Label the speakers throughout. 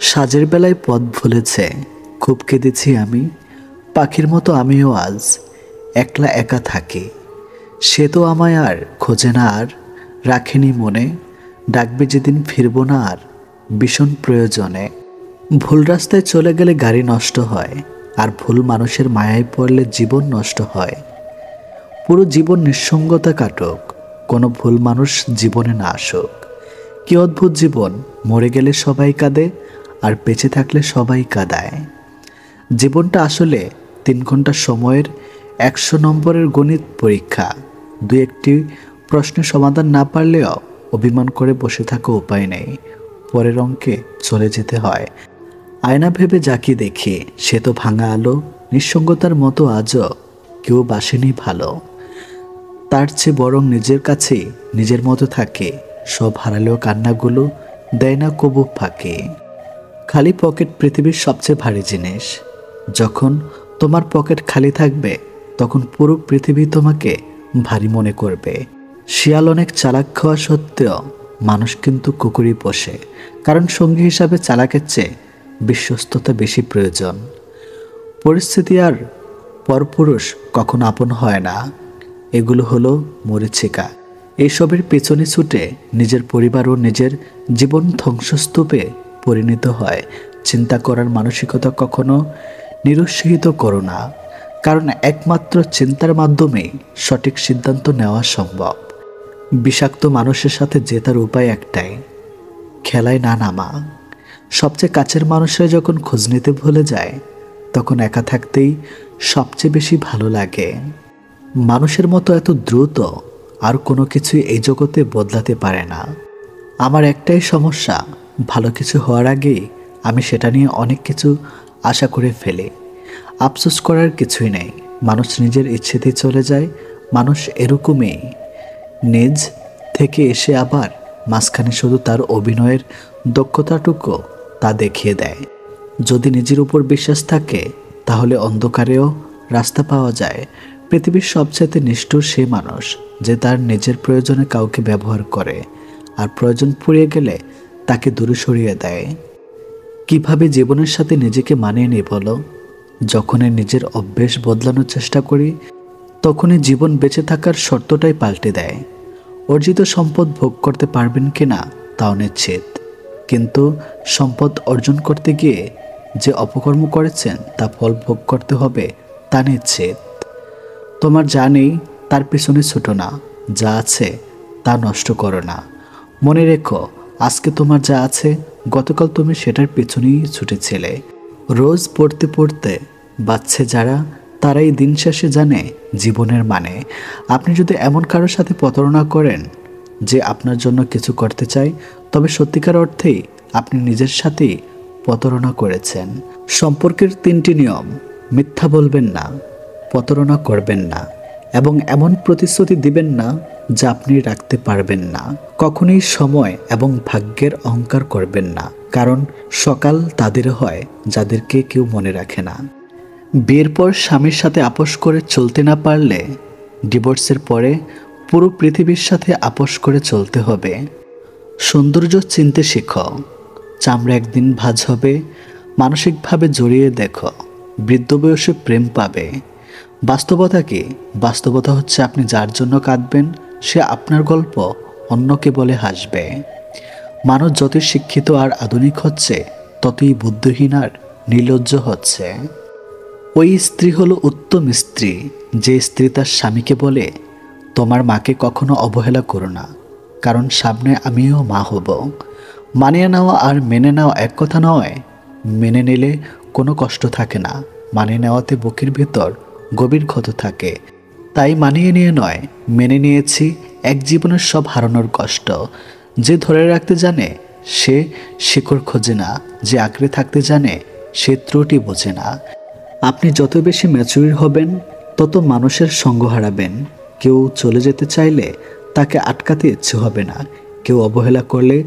Speaker 1: সাজের বেলায় পথ ভুলেছে, খুব কেঁদেছি আমি। পাখির মতো আমিও আজ একলা একা থাকি। সে তো আমায় আর খোঁজে না, আর রাখেনি মনে। ডাকবে যেদিন ফিরব না আর ভীষণ প্রয়োজনে। ভুল রাস্তায় চলে গেলে গাড়ি নষ্ট হয়, আর ভুল মানুষের মায়ায় পড়লে জীবন নষ্ট হয়। পুরো জীবন নিঃসঙ্গতা কাটুক, কোনো ভুল মানুষ জীবনে না আসুক। কি অদ্ভুত জীবন, মরে গেলে সবাই কাঁদে আর বেঁচে থাকলে সবাই কাঁদায়। জীবনটা আসলে 3 ঘন্টা সময়ের 100 নম্বরের গণিত পরীক্ষা। দু একটি প্রশ্নের সমাধান না পারলেও অভিমান করে বসে থাকা উপায় নেই, পরের অঙ্কে চলে যেতে হয়। আয়না ভেবে যাকে দেখি সে তো ভাঙা আলো, নিঃসঙ্গতার মতো আজও কেউ বাসেনি ভালো। তার চেয়ে বরং নিজের কাছেই নিজের মতো থাকে, সব হারালেও কান্নাগুলো দেয় না কবু ফাঁকে। খালি পকেট পৃথিবীর সবচেয়ে ভারী জিনিস। যখন তোমার পকেট খালি থাকবে তখন পুরো পৃথিবী তোমাকে ভারী মনে করবে। শিয়াল অনেক চালাক খাওয়া সত্ত্বেও মানুষ কিন্তু কুকুরই পোষে, কারণ সঙ্গী হিসাবে চালাকের চেয়ে বিশ্বস্ততা বেশি প্রয়োজন। পরিস্থিতি আর পরপুরুষ কখনো আপন হয় না, এগুলো হলো মরীচিকা। এইসবের পেছনে ছুটে নিজের পরিবার ও নিজের জীবন ধ্বংসস্তূপে পরিণত হয়। চিন্তা করার মানসিকতা কখনো নিরুৎসাহিত করো না, কারণ একমাত্র চিন্তার মাধ্যমেই সঠিক সিদ্ধান্ত নেওয়া সম্ভব। বিষাক্ত মানুষের সাথে জেতার উপায় একটাই, খেলায় না নামা। সবচেয়ে কাছের মানুষরা যখন খোঁজ নিতে ভুলে যায় তখন একা থাকতেই সবচেয়ে বেশি ভালো লাগে। মানুষের মতো এত দ্রুত আর কোনো কিছুই এই জগতে বদলাতে পারে না। আমার একটাই সমস্যা, ভালো কিছু হওয়ার আগেই আমি সেটা নিয়ে অনেক কিছু আশা করে ফেলি। আফসোস করার কিছুই নেই, মানুষ নিজের ইচ্ছেতেই চলে যায়। মানুষ এরকমই, নিজ থেকে এসে আবার মাঝখানে শুধু তার অভিনয়ের দক্ষতাটুকু তা দেখিয়ে দেয়। যদি নিজের উপর বিশ্বাস থাকে তাহলে অন্ধকারেও রাস্তা পাওয়া যায়। পৃথিবীর সবচেয়ে নিষ্ঠুর সে মানুষ যে তার নিজের প্রয়োজনে কাউকে ব্যবহার করে আর প্রয়োজন ফুরিয়ে গেলে তাকে দূরে সরিয়ে দেয়। কিভাবে জীবনের সাথে নিজেকে মানিয়ে নিই বলো? যখনই নিজের অভ্যেস বদলানোর চেষ্টা করি তখনই জীবন বেঁচে থাকার শর্তটাই পাল্টে দেয়। অর্জিত সম্পদ ভোগ করতে পারবেন কিনা তাও নিশ্চিত, কিন্তু সম্পদ অর্জন করতে গিয়ে যে অপকর্ম করেছেন তা ফল ভোগ করতে হবে তা নিশ্চিত। তোমার যা নেই তার পিছনে ছুটো না, যা আছে তা নষ্ট করো না। মনে রেখো, আজকে তোমার যা আছে গতকাল তুমি সেটার পিছনেই ছুটেছিলে। রোজ পড়তে পড়তে বাঁচছে যারা, তারাই দিন শেষে জানে জীবনের মানে। আপনি যদি এমন কারোর সাথে প্রতারণা করেন যে আপনার জন্য কিছু করতে চায়, তবে সত্যিকার অর্থেই আপনি নিজের সাথেই প্রতারণা করেছেন। সম্পর্কের 3টি নিয়ম: মিথ্যা বলবেন না, প্রতারণা করবেন না এবং এমন প্রতিশ্রুতি দিবেন না যা আপনি রাখতে পারবেন না। কখনোই সময় এবং ভাগ্যের অহংকার করবেন না, কারণ সকাল তাদের হয় যাদেরকে কেউ মনে রাখে না। বিয়ের পর স্বামীর সাথে আপোষ করে চলতে না পারলে ডিভোর্সের পরে পুরো পৃথিবীর সাথে আপোষ করে চলতে হবে। সৌন্দর্য চিনতে শেখো, চামড়া একদিন ভাঁজ হবে। মানসিকভাবে জড়িয়ে দেখো, বৃদ্ধ বয়সে প্রেম পাবে। বাস্তবতা কি? বাস্তবতা হচ্ছে আপনি যার জন্য কাঁদবেন সে আপনার গল্প অন্যকে বলে হাসবে। মানুষ যতই শিক্ষিত আর আধুনিক হচ্ছে ততই বুদ্ধিহীন আর নির্লজ্জ হচ্ছে। ওই স্ত্রী হলো উত্তম স্ত্রী যে স্ত্রী তার স্বামীকে বলে, তোমার মাকে কখনো অবহেলা করো না, কারণ সামনে আমিও মা হব। মানিয়ে নেওয়া আর মেনে নেওয়া এক কথা নয়। মেনে নিলে কোনো কষ্ট থাকে না, মানিয়ে নেওয়াতে বুকের ভেতর গভীর ক্ষত থাকে। তাই মানিয়ে নিয়ে নয়, মেনে নিয়েছি এক জীবনের সব হারানোর কষ্ট। যে ধরে রাখতে জানে সে শিকড় খোঁজে না, যে আঁকড়ে থাকতে জানে সে ত্রুটি বোঝে না। আপনি যত বেশি ম্যাচুর হবেন তত মানুষের সঙ্গ হারাবেন। কেউ চলে যেতে চাইলে তাকে আটকাতে ইচ্ছে হবে না, কেউ অবহেলা করলে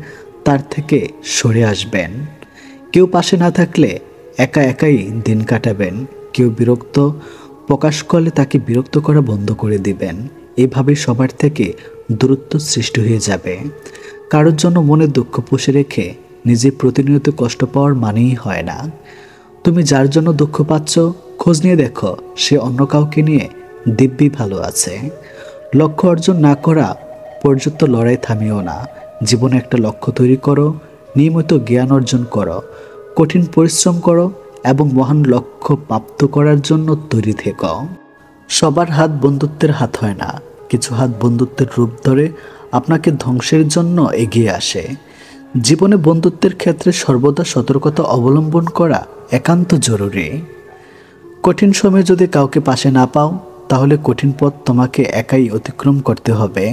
Speaker 1: তার থেকে সরে আসবেন। কেউ পাশে না থাকলে একা একাই দিন কাটাবেন। কেউ বিরক্ত প্রকাশ করলে তাকে বিরক্ত করা বন্ধ করে দিবেন। এভাবে সবার থেকে দূরত্ব সৃষ্টি হয়ে যাবে। কারোর জন্য মনে দুঃখ পুষে রেখে নিজে প্রতিনিয়ত কষ্ট পাওয়ার মানেই হয় না। তুমি যার জন্য দুঃখ পাচ্ছ, খোঁজ নিয়ে দেখো সে অন্য কাউকে নিয়ে দিব্যি ভালো আছে। লক্ষ্য অর্জন না করা পর্যন্ত লড়াই থামিও না। জীবনে একটা লক্ষ্য তৈরি করো, নিয়মিত জ্ঞান অর্জন করো, কঠিন পরিশ্রম করো এবং মহান লক্ষ্য প্রাপ্ত করার জন্য তৈরি থেকো। সবার হাত বন্ধুত্বের হাত হয় না, কিছু হাত বন্ধুত্বের রূপ ধরে আপনাকে ধ্বংসের জন্য এগিয়ে আসে। জীবনে বন্ধুত্বের ক্ষেত্রে সর্বদা সতর্কতা অবলম্বন করা একান্ত জরুরি। কঠিন সময়ে যদি কাউকে পাশে না পাও, তাহলে কঠিন পথ তোমাকে একাই অতিক্রম করতে হবে।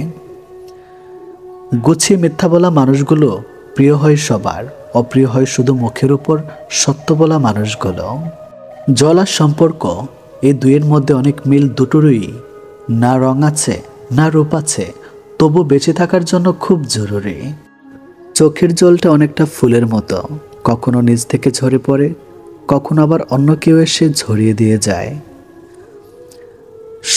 Speaker 1: গুছিয়ে মিথ্যা বলা মানুষগুলো প্রিয় হয় সবার, অপ্রিয় হয় শুধু মুখের উপর সত্য বলা মানুষগুলো। জল আর সম্পর্ক, এই দুইয়ের মধ্যে অনেক মিল দুটোরই। না রং আছে না রূপ আছে, তবু বেঁচে থাকার জন্য খুব জরুরি। চোখের জলটা অনেকটা ফুলের মতো, কখনো নিজ থেকে ঝরে পড়ে, কখনো আবার অন্য কেউ এসে ঝরিয়ে দিয়ে যায়।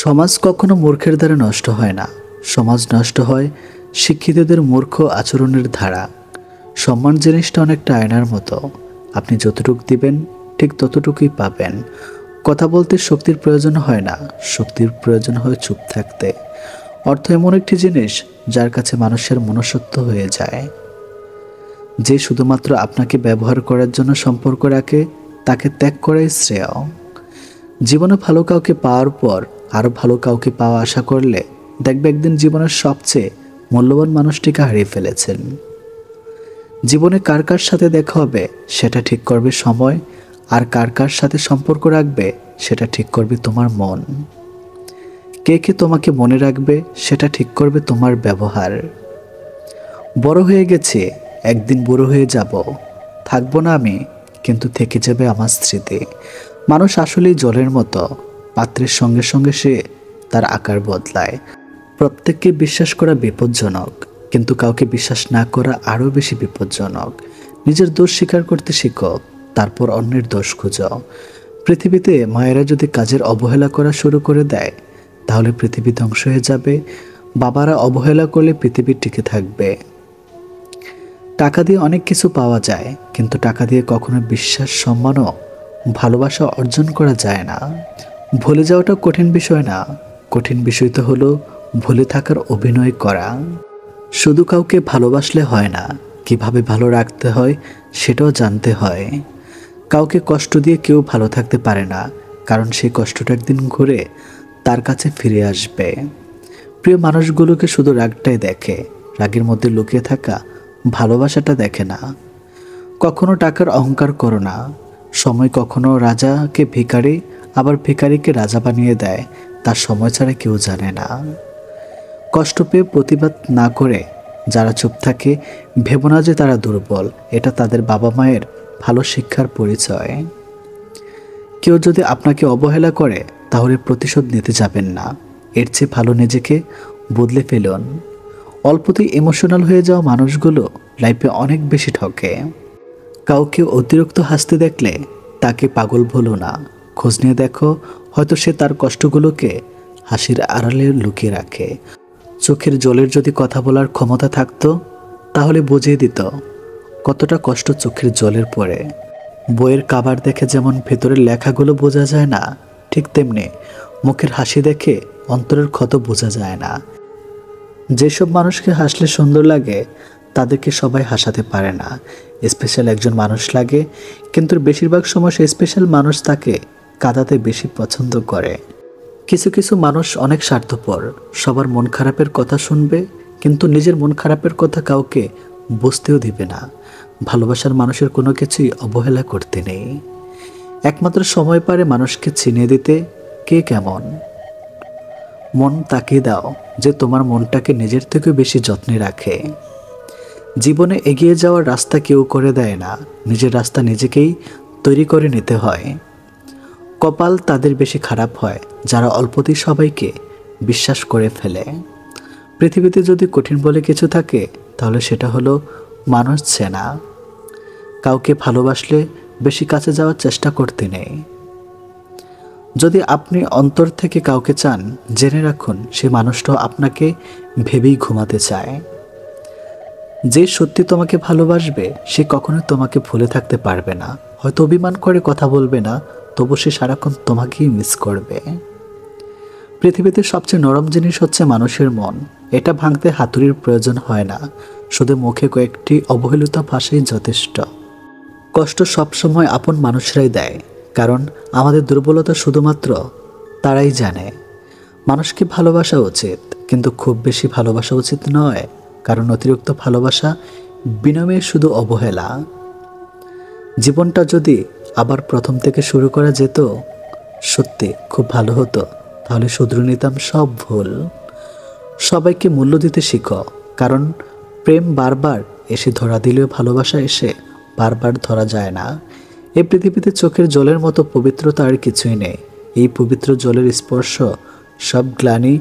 Speaker 1: সমাজ কখনো মূর্খের দ্বারা নষ্ট হয় না, সমাজ নষ্ট হয় শিক্ষিতদের মূর্খ আচরণের ধারা। সম্মান জিনিসটা অনেকটা আয়নার মতো, আপনি যতটুকু দিবেন ঠিক ততটুকুই পাবেন। কথা বলতে শক্তির প্রয়োজন হয় না, শক্তির প্রয়োজন হয় চুপ থাকতে। অর্থ এমন একটি জিনিস যার কাছে মানুষের মনুষ্যত্ব হয়ে যায়। যে শুধুমাত্র আপনাকে ব্যবহার করার জন্য সম্পর্ক রাখে, তাকে ত্যাগ করাই শ্রেয়। জীবনে ভালো কাউকে পাওয়ার পর আরও ভালো কাউকে পাওয়া আশা করলে দেখবে একদিন জীবনের সবচেয়ে মূল্যবান মানুষটিকে হারিয়ে ফেলেছেন। জীবনে কার কার সাথে দেখা হবে সেটা ঠিক করবে সময়, আর কার কার সাথে সম্পর্ক রাখবে সেটা ঠিক করবে তোমার মন। কে কে তোমাকে মনে রাখবে সেটা ঠিক করবে তোমার ব্যবহার। বড় হয়ে গেছে, একদিন বুড়ো হয়ে যাব, থাকবো না আমি, কিন্তু থেকে যাবে আমার স্মৃতি। মানুষ আসলেই জলের মতো, পাত্রের সঙ্গে সঙ্গে সে তার আকার বদলায়। প্রত্যেককে বিশ্বাস করা বিপজ্জনক, কিন্তু কাউকে বিশ্বাস না করা আরও বেশি বিপজ্জনক। নিজের দোষ স্বীকার করতে শিখো, তারপর অন্যের দোষ খুঁজো। পৃথিবীতে মায়েরা যদি কাজের অবহেলা করা শুরু করে দেয়, তাহলে পৃথিবী ধ্বংস হয়ে যাবে। বাবারা অবহেলা করলে পৃথিবী টিকে থাকবে। টাকা দিয়ে অনেক কিছু পাওয়া যায়, কিন্তু টাকা দিয়ে কখনো বিশ্বাস, সম্মান ও ভালোবাসা অর্জন করা যায় না। ভুলে যাওয়াটা কঠিন বিষয় না, কঠিন বিষয় তো হলো ভুলে থাকার অভিনয় করা। শুধু কাউকে ভালোবাসলে হয় না, কিভাবে ভালো রাখতে হয় সেটাও জানতে হয়। কাউকে কষ্ট দিয়ে কেউ ভালো থাকতে পারে না, কারণ সেই কষ্টটা একদিন ঘুরে তার কাছে ফিরে আসবে। প্রিয় মানুষগুলোকে শুধু রাগটাই দেখে, রাগের মধ্যে লুকিয়ে থাকা ভালোবাসাটা দেখে না। কখনো টাকার অহংকার করো না। সময় কখনো রাজাকে ভিখারি, আবার ভিখারিকে রাজা বানিয়ে দেয়, তার সময় ছাড়া কেউ জানে না। কষ্ট পেয়ে প্রতিবাদ না করে যারা চুপ থাকে, ভেবো না যে তারা দুর্বল, এটা তাদের বাবা মায়ের ভালো শিক্ষার পরিচয়। কেউ যদি আপনাকে অবহেলা করে, তাহলে প্রতিশোধ নিতে যাবেন না, এর চেয়ে ভালো নিজেকে বদলে ফেলুন। অল্পতেই ইমোশনাল হয়ে যাওয়া মানুষগুলো লাইফে অনেক বেশি ঠকে। কাউকে অতিরিক্ত হাসতে দেখলে তাকে পাগল ভুলো না, খোঁজ নিয়ে দেখো, হয়তো সে তার কষ্টগুলোকে হাসির আড়ালে লুকিয়ে রাখে। চোখের জলের যদি কথা বলার ক্ষমতা থাকতো, তাহলে বুঝিয়ে দিত কতটা কষ্ট চোখের জলের পড়ে। বইয়ের কাভার দেখে যেমন ভেতরের লেখাগুলো বোঝা যায় না, ঠিক তেমনি মুখের হাসি দেখে অন্তরের ক্ষত বোঝা যায় না। যেসব মানুষকে হাসলে সুন্দর লাগে, তাদেরকে সবাই হাসাতে পারে না। স্পেশাল একজন মানুষ লাগে, কিন্তু বেশিরভাগ সময় সেই স্পেশাল মানুষ তাকে কাঁদাতে বেশি পছন্দ করে। কিছু কিছু মানুষ অনেক স্বার্থপর, সবার মন খারাপের কথা শুনবে, কিন্তু নিজের মন খারাপের কথা কাউকে বুঝতেও দিবে না। ভালোবাসার মানুষের কোনো কিছুই অবহেলা করতে নেই। একমাত্র সময় পারে মানুষকে চিনিয়ে দিতে কে কেমন। মন তাকে দাও যে তোমার মনটাকে নিজের থেকেও বেশি যত্নে রাখে। জীবনে এগিয়ে যাওয়ার রাস্তা কেউ করে দেয় না, নিজের রাস্তা নিজেকেই তৈরি করে নিতে হয়। কপাল তাদের বেশি খারাপ হয় যারা অল্পতেই সবাইকে বিশ্বাস করে ফেলে। পৃথিবীতে যদি কঠিন বলে কিছু থাকে, তাহলে সেটা হলো মানুষ চেনা। কাউকে ভালোবাসলে বেশি কাছে যাওয়ার চেষ্টা করতে নেই। যদি আপনি অন্তর থেকে কাউকে চান, জেনে রাখুন সে মানুষটাও আপনাকে ভেবেই ঘুমাতে চায়। যে সত্যি তোমাকে ভালোবাসবে সে কখনোই তোমাকে ভুলে থাকতে পারবে না। হয়তো অভিমান করে কথা বলবে না, তবু সে সারাক্ষণ তোমাকেই মিস করবে। পৃথিবীতে সবচেয়ে নরম জিনিস হচ্ছে মানুষের মন। এটা ভাঙতে হাতুড়ির প্রয়োজন হয় না, শুধু মুখে কয়েকটি অবহেলিত ভাষাই যথেষ্ট। কষ্ট সবসময় আপন মানুষরাই দেয়, কারণ আমাদের দুর্বলতা শুধুমাত্র তারাই জানে। মানুষকে ভালোবাসা উচিত, কিন্তু খুব বেশি ভালোবাসা উচিত নয়, কারণ অতিরিক্ত ভালোবাসা বিনিময়ে শুধু অবহেলা। জীবনটা যদি আবার প্রথম থেকে শুরু করা যেত, সত্যি খুব ভালো হতো। তাহলে শুধরে নিতাম সব ভুল। সবাইকে মূল্য দিতে শিখো, কারণ প্রেম বারবার এসে ধরা দিলেও ভালোবাসা এসে বারবার ধরা যায় না। এই পৃথিবীতে চোখের জলের মতো পবিত্রতা আর কিছুই নেই। এই পবিত্র জলের স্পর্শ সব গ্লানি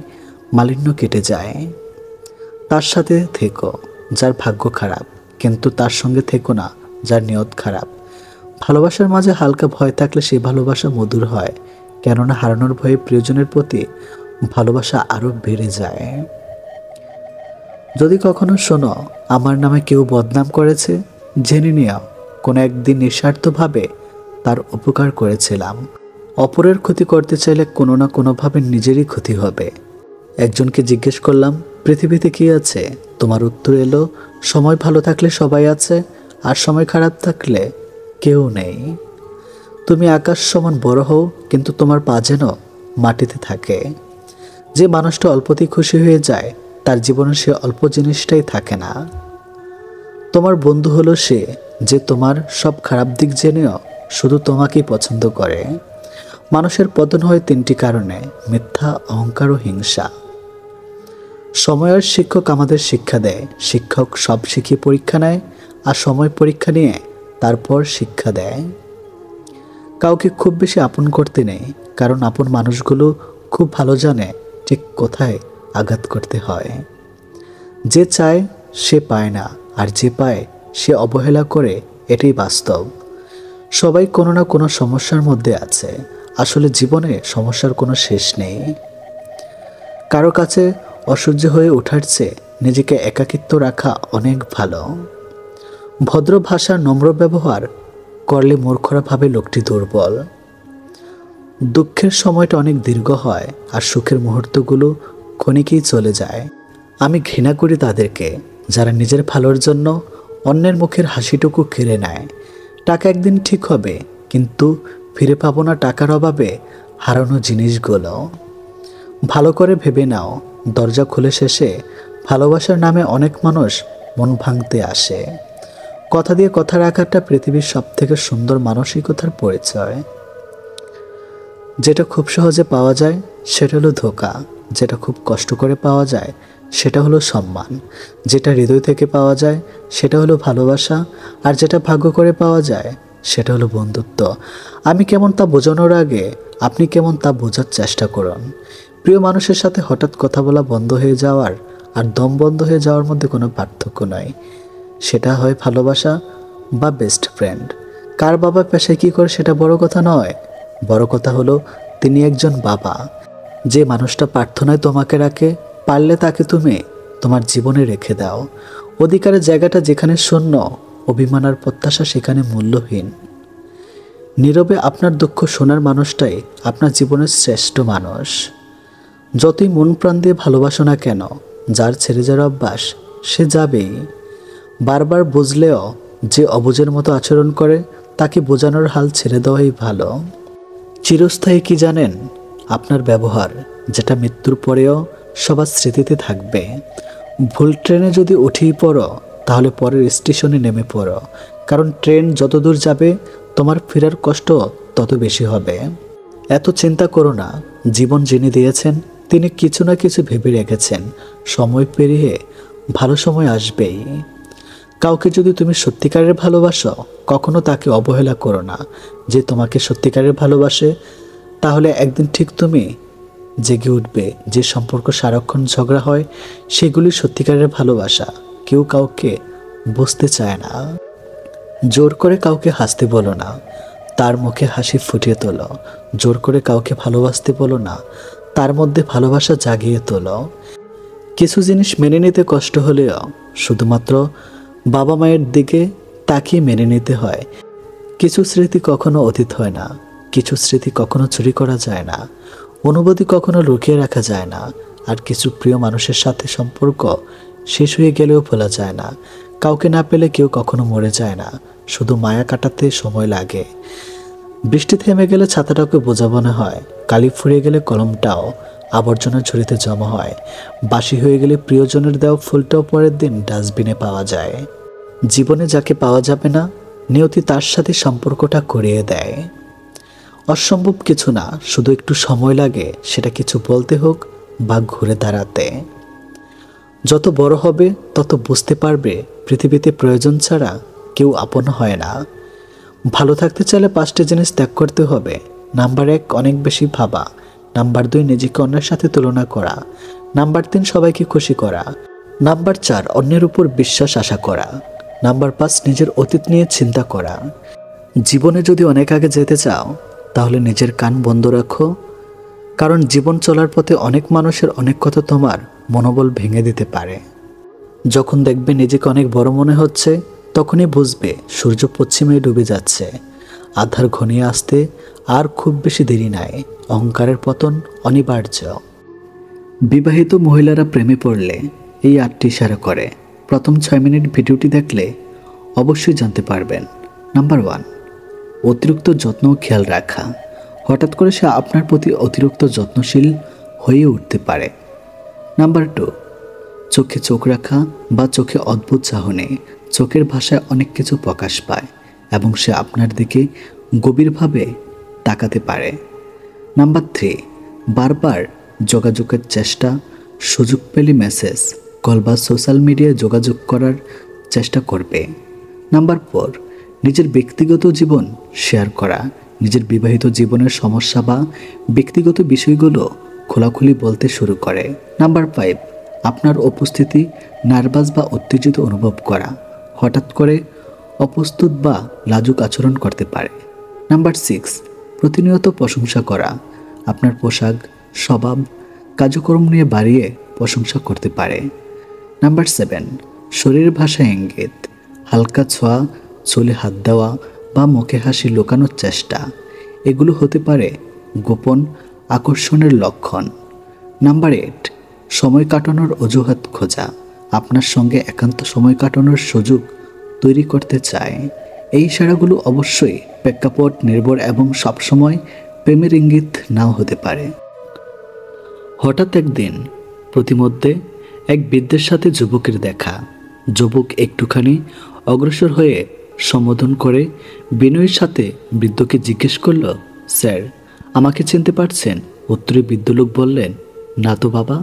Speaker 1: মালিন্য কেটে যায়। তার সাথে থেকো যার ভাগ্য খারাপ, কিন্তু তার সঙ্গে থেকো না যার নিয়ত খারাপ। ভালোবাসার মাঝে হালকা ভয় থাকলে সেই ভালোবাসা মধুর হয়, কেননা হারানোর ভয়ে প্রিয়জনের প্রতি ভালোবাসা আরও বেড়ে যায়। যদি কখনো শোনো আমার নামে কেউ বদনাম করেছে, জেনে নিও কোনো একদিন নিঃস্বার্থভাবে তার উপকার করেছিলাম। অপরের ক্ষতি করতে চাইলে কোনো না কোনোভাবে নিজেরই ক্ষতি হবে। একজনকে জিজ্ঞেস করলাম, পৃথিবীতে কি আছে? তোমার উত্তর এলো, সময় ভালো থাকলে সবাই আছে, আর সময় খারাপ থাকলে কেউ নেই। তুমি আকাশ সমান বড় হও, কিন্তু তোমার পা যেন মাটিতে থাকে। যে মানুষটা অল্পতেই খুশি হয়ে যায়, তার জীবনে সে অল্প জিনিসটাই থাকে না। তোমার বন্ধু হলো সে যে তোমার সব খারাপ দিক জেনেও শুধু তোমাকেই পছন্দ করে। মানুষের পতন হয় তিনটি কারণে: মিথ্যা, অহংকার ও হিংসা। সময় আর শিক্ষক আমাদের শিক্ষা দেয়। শিক্ষক সব শিখিয়ে পরীক্ষা নেয়, আর সময় পরীক্ষা নিয়ে তারপর শিক্ষা দেয়। কাউকে খুব বেশি আপন করতে নেই, কারণ আপন মানুষগুলো খুব ভালো জানে ঠিক কোথায় আঘাত করতে হয়। যে চায় সে পায় না, আর যে পায় সে অবহেলা করে, এটাই বাস্তব। সবাই কোনো না কোনো সমস্যার মধ্যে আছে। আসলে জীবনে সমস্যার কোনো শেষ নেই। কারো কাছে অসহ্য হয়ে ওঠার চেয়ে নিজেকে একাকিত্ব রাখা অনেক ভালো। ভদ্র ভাষা, নম্র ব্যবহার করলে মূর্খরা ভাবে লোকটি দুর্বল। দুঃখের সময়টা অনেক দীর্ঘ হয়, আর সুখের মুহূর্তগুলো ক্ষণিকেই চলে যায়। আমি ঘৃণা করি তাদেরকে যারা নিজের ভালোর জন্য অন্যের মুখের হাসিটুকু কেড়ে নেয়। টাকা একদিন ঠিক হবে, কিন্তু ফিরে পাবো না টাকার অভাবে হারানো জিনিসগুলো। ভালো করে ভেবে নাও, দরজা খুলে শেষে ভালোবাসার নামে অনেক মানুষ মন ভাঙতে আসে। কথা দিয়ে কথা রাখাটা পৃথিবীর সবথেকে সুন্দর মানসিকতার পরিচয়। যেটা খুব সহজে পাওয়া যায় সেটা হলো ধোঁকা, যেটা খুব কষ্ট করে পাওয়া যায় সেটা হলো সম্মান, যেটা হৃদয় থেকে পাওয়া যায় সেটা হলো ভালোবাসা, আর যেটা ভাগ্য করে পাওয়া যায় সেটা হলো বন্ধুত্ব। আমি কেমন তা বোঝানোর আগে আপনি কেমন তা বোঝার চেষ্টা করুন। প্রিয় মানুষের সাথে হঠাৎ কথা বলা বন্ধ হয়ে যাওয়ার আর দম বন্ধ হয়ে যাওয়ার মধ্যে কোনো পার্থক্য নয়। সেটা হয় ভালোবাসা বা বেস্ট ফ্রেন্ড। কার বাবা পেশায় কী করে সেটা বড় কথা নয়, বড় কথা হলো তিনি একজন বাবা। যে মানুষটা প্রার্থনায় তোমাকে রাখে, পারলে তাকে তুমি তোমার জীবনে রেখে দাও। অধিকারের জায়গাটা যেখানে শূন্য, অভিমান আর প্রত্যাশা সেখানে মূল্যহীন। নীরবে আপনার দুঃখ শোনার মানুষটাই আপনার জীবনের শ্রেষ্ঠ মানুষ। যতই মন প্রাণ দিয়ে ভালোবাসো না কেন, যার ছেড়ে যাওয়ার অভ্যাস সে যাবেই। বারবার বুঝলেও যে অবুঝের মতো আচরণ করে, তাকে বোঝানোর হাল ছেড়ে দেওয়াই ভালো। চিরস্থায়ী কি জানেন? আপনার ব্যবহার, যেটা মৃত্যুর পরেও সবার স্মৃতিতে থাকবে। ভুল ট্রেনে যদি উঠেই পড়ো, তাহলে পরের স্টেশনে নেমে পড়ো, কারণ ট্রেন যত দূর যাবে তোমার ফেরার কষ্ট তত বেশি হবে। এত চিন্তা করো না, জীবন যিনি দিয়েছেন তিনি কিছু না কিছু ভেবে রেখেছেন। সময় পেরিয়ে ভালো সময় আসবেই। কাউকে যদি তুমি সত্যিকারের ভালোবাসো, কখনো তাকে অবহেলা করো না। যে তোমাকে সত্যিকারের ভালোবাসে, তাহলে একদিন ঠিক তুমি জেগে উঠবে। যে সম্পর্ক সারাক্ষণ ঝগড়া হয়, সেগুলি সত্যিকারের ভালোবাসা। কেউ কাউকে বুঝতে চায় না। জোর করে কাউকে হাসতে বলো না, তার মুখে হাসি ফুটিয়ে তোলো। জোর করে কাউকে ভালোবাসতে বলো না, তার মধ্যে ভালোবাসা জাগিয়ে তোলো। কিছু জিনিস মেনে নিতে কষ্ট হলেও শুধুমাত্র বাবা মায়ের দিকে তাকিয়ে মেনে নিতে হয়। কিছু স্মৃতি কখনো অতীত হয় না, কিছু স্মৃতি কখনো চুরি করা যায় না, অনুভূতি কখনো লুকিয়ে রাখা যায় না, আর কিছু প্রিয় মানুষের সাথে সম্পর্ক শেষ হয়ে গেলেও ভোলা যায় না। কাউকে না পেলে কেউ কখনো মরে যায় না, শুধু মায়া কাটাতে সময় লাগে। বৃষ্টি থেমে গেলে ছাতাটাকে বোঝা মনে হয়, কালি ফুরিয়ে গেলে কলমটাও আবর্জনা ঝুড়িতে জমা হয়, বাসি হয়ে গেলে প্রিয়জনের দেওয়া ফুলটাও পরের দিন ডাস্টবিনে পাওয়া যায়। জীবনে যাকে পাওয়া যাবে না, নিয়তি তার সাথে সম্পর্কটা করিয়ে দেয়। অসম্ভব কিছু না, শুধু একটু সময় লাগে সেটা কিছু বলতে হোক বা ঘুরে দাঁড়াতে। যত বড় হবে তত বুঝতে পারবে পৃথিবীতে প্রয়োজন ছাড়া কেউ আপন হয় না। ভালো থাকতে চাইলে 5টি জিনিস ত্যাগ করতে হবে। নাম্বার 1, অনেক বেশি ভাবা। নাম্বার 2, নিজেকে অন্যের সাথে তুলনা করা। নাম্বার 3, সবাইকে খুশি করা। নাম্বার 4, অন্যের উপর বিশ্বাস আশা করা। নাম্বার 5, নিজের অতীত নিয়ে চিন্তা করা। জীবনে যদি অনেক আগে যেতে চাও তাহলে নিজের কান বন্ধ রাখো, কারণ জীবন চলার পথে অনেক মানুষের অনেক কথা তোমার মনোবল ভেঙে দিতে পারে। যখন দেখবে নিজেকে অনেক বড় মনে হচ্ছে, তখনই বুঝবে সূর্য পশ্চিমে ডুবে যাচ্ছে, আধার ঘনিয়ে আসতে আর খুব বেশি দেরি নাই, অহংকারের পতন অনিবার্য। বিবাহিত মহিলারা প্রেমে পড়লে এই 8টি ইশারা করে। প্রথম 6 মিনিট ভিডিওটি দেখলে অবশ্যই জানতে পারবেন। নাম্বার 1, অতিরিক্ত যত্ন ও খেয়াল রাখা। হঠাৎ করে সে আপনার প্রতি অতিরিক্ত যত্নশীল হয়ে উঠতে পারে। নাম্বার 2, চোখে চোখ রাখা বা চোখে অদ্ভুত চাহনি। চোখের ভাষায় অনেক কিছু প্রকাশ পায় এবং সে আপনার দিকে গভীরভাবে তাকাতে পারে। নাম্বার 3, বারবার যোগাযোগের চেষ্টা, সুযোগ পেলে মেসেজ, কল বা সোশ্যাল মিডিয়ায় যোগাযোগ করার চেষ্টা করবে। নাম্বার 4, নিজের ব্যক্তিগত জীবন শেয়ার করা। নিজের বিবাহিত জীবনের সমস্যা বা ব্যক্তিগত বিষয়গুলো খোলাখুলি বলতে শুরু করে। নাম্বার 5, আপনার উপস্থিতি নার্ভাস বা উত্তেজিত অনুভব করা। হঠাৎ করে অপ্রস্তুত বা লাজুক আচরণ করতে পারে। নাম্বার 6, প্রতিনিয়ত প্রশংসা করা। আপনার পোশাক, স্বভাব, কার্যক্রম নিয়ে বাড়িয়ে প্রশংসা করতে পারে। নাম্বার 7, শরীর ভাষা ইঙ্গিত। হালকা ছোঁয়া, চুলে হাত দেওয়া বা মুখে হাসি লুকানোর চেষ্টা। এগুলো হতে পারে গোপন আকর্ষণের লক্ষণ। নাম্বার 8, সময় কাটানোর অজুহাত খোঁজা। আপনার সঙ্গে একান্ত সময় কাটানোর সুযোগ তৈরি করতে চায়। এই ইশারাগুলো অবশ্যই প্রেক্ষাপট নির্ভর এবং সবসময় প্রেমের ইঙ্গিত নাও হতে পারে। হঠাৎ একদিন প্রতিমধ্যে এক বৃদ্ধের সাথে যুবকের দেখা। যুবক একটুখানি অগ্রসর হয়ে সম্বোধন করে বিনয়ের সাথে বৃদ্ধকে জিজ্ঞেস করল, স্যার, আমাকে চিনতে পারছেন? উত্তরে বৃদ্ধ লোক বললেন, না তো বাবা,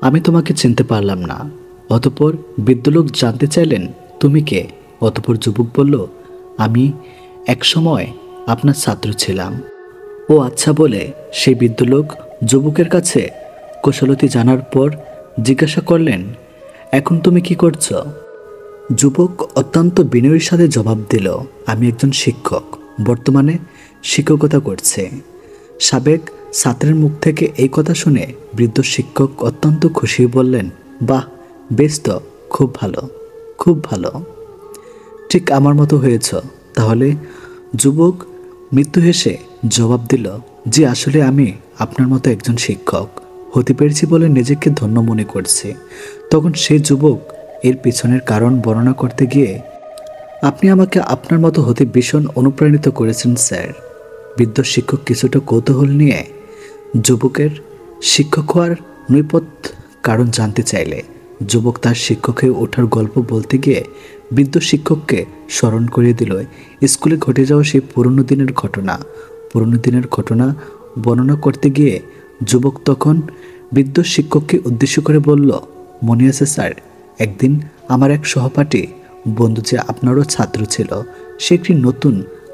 Speaker 1: আমি তোমাকে চিনতে পারলাম না। অতঃপর বৃদ্ধ লোক জানতে চাইলেন, তুমি কে? অতঃপর যুবক বলল, আমি একসময় আপনার ছাত্র ছিলাম। ও আচ্ছা বলে সেই বৃদ্ধ লোক যুবকের কাছে কুশলতি জানার পর জিজ্ঞাসা করলেন, এখন তুমি কি করছো? যুবক অত্যন্ত বিনয়ের সাথে জবাব দিল, আমি একজন শিক্ষক, বর্তমানে শিক্ষকতা করছে। সাবেক ছাত্রের মুখ থেকে এই কথা শুনে বৃদ্ধ শিক্ষক অত্যন্ত খুশি বললেন, বাহ, বেশ তো, খুব ভালো, খুব ভালো, ঠিক আমার মতো হয়েছ তাহলে। যুবক মৃত্যু হেসে জবাব দিল, যে আসলে আমি আপনার মতো একজন শিক্ষক হতে পেরেছি বলে নিজেকে ধন্য মনে করছে। তখন সেই যুবক এর পিছনের কারণ বর্ণনা করতে গিয়ে, আপনি আমাকে আপনার মতো হতে ভীষণ অনুপ্রাণিত করেছেন স্যার। বৃদ্ধ শিক্ষক কিছুটা কৌতূহল নিয়ে যুবকের শিক্ষক হওয়ার নৈপথ্য কারণ জানতে চাইলে যুবক তার শিক্ষক হয়ে ওঠার গল্প বলতে গিয়ে বৃদ্ধ শিক্ষককে স্মরণ করিয়ে দিল স্কুলে ঘটে যাওয়া সেই পুরনো দিনের ঘটনা বর্ণনা করতে গিয়ে যুবক তখন বৃদ্ধ শিক্ষককে উদ্দেশ্য করে বলল, মনে আছে স্যার, একদিন আমার এক সহপাঠী বন্ধু যে আপনারও ছাত্র ছিল, সে একটি নতুন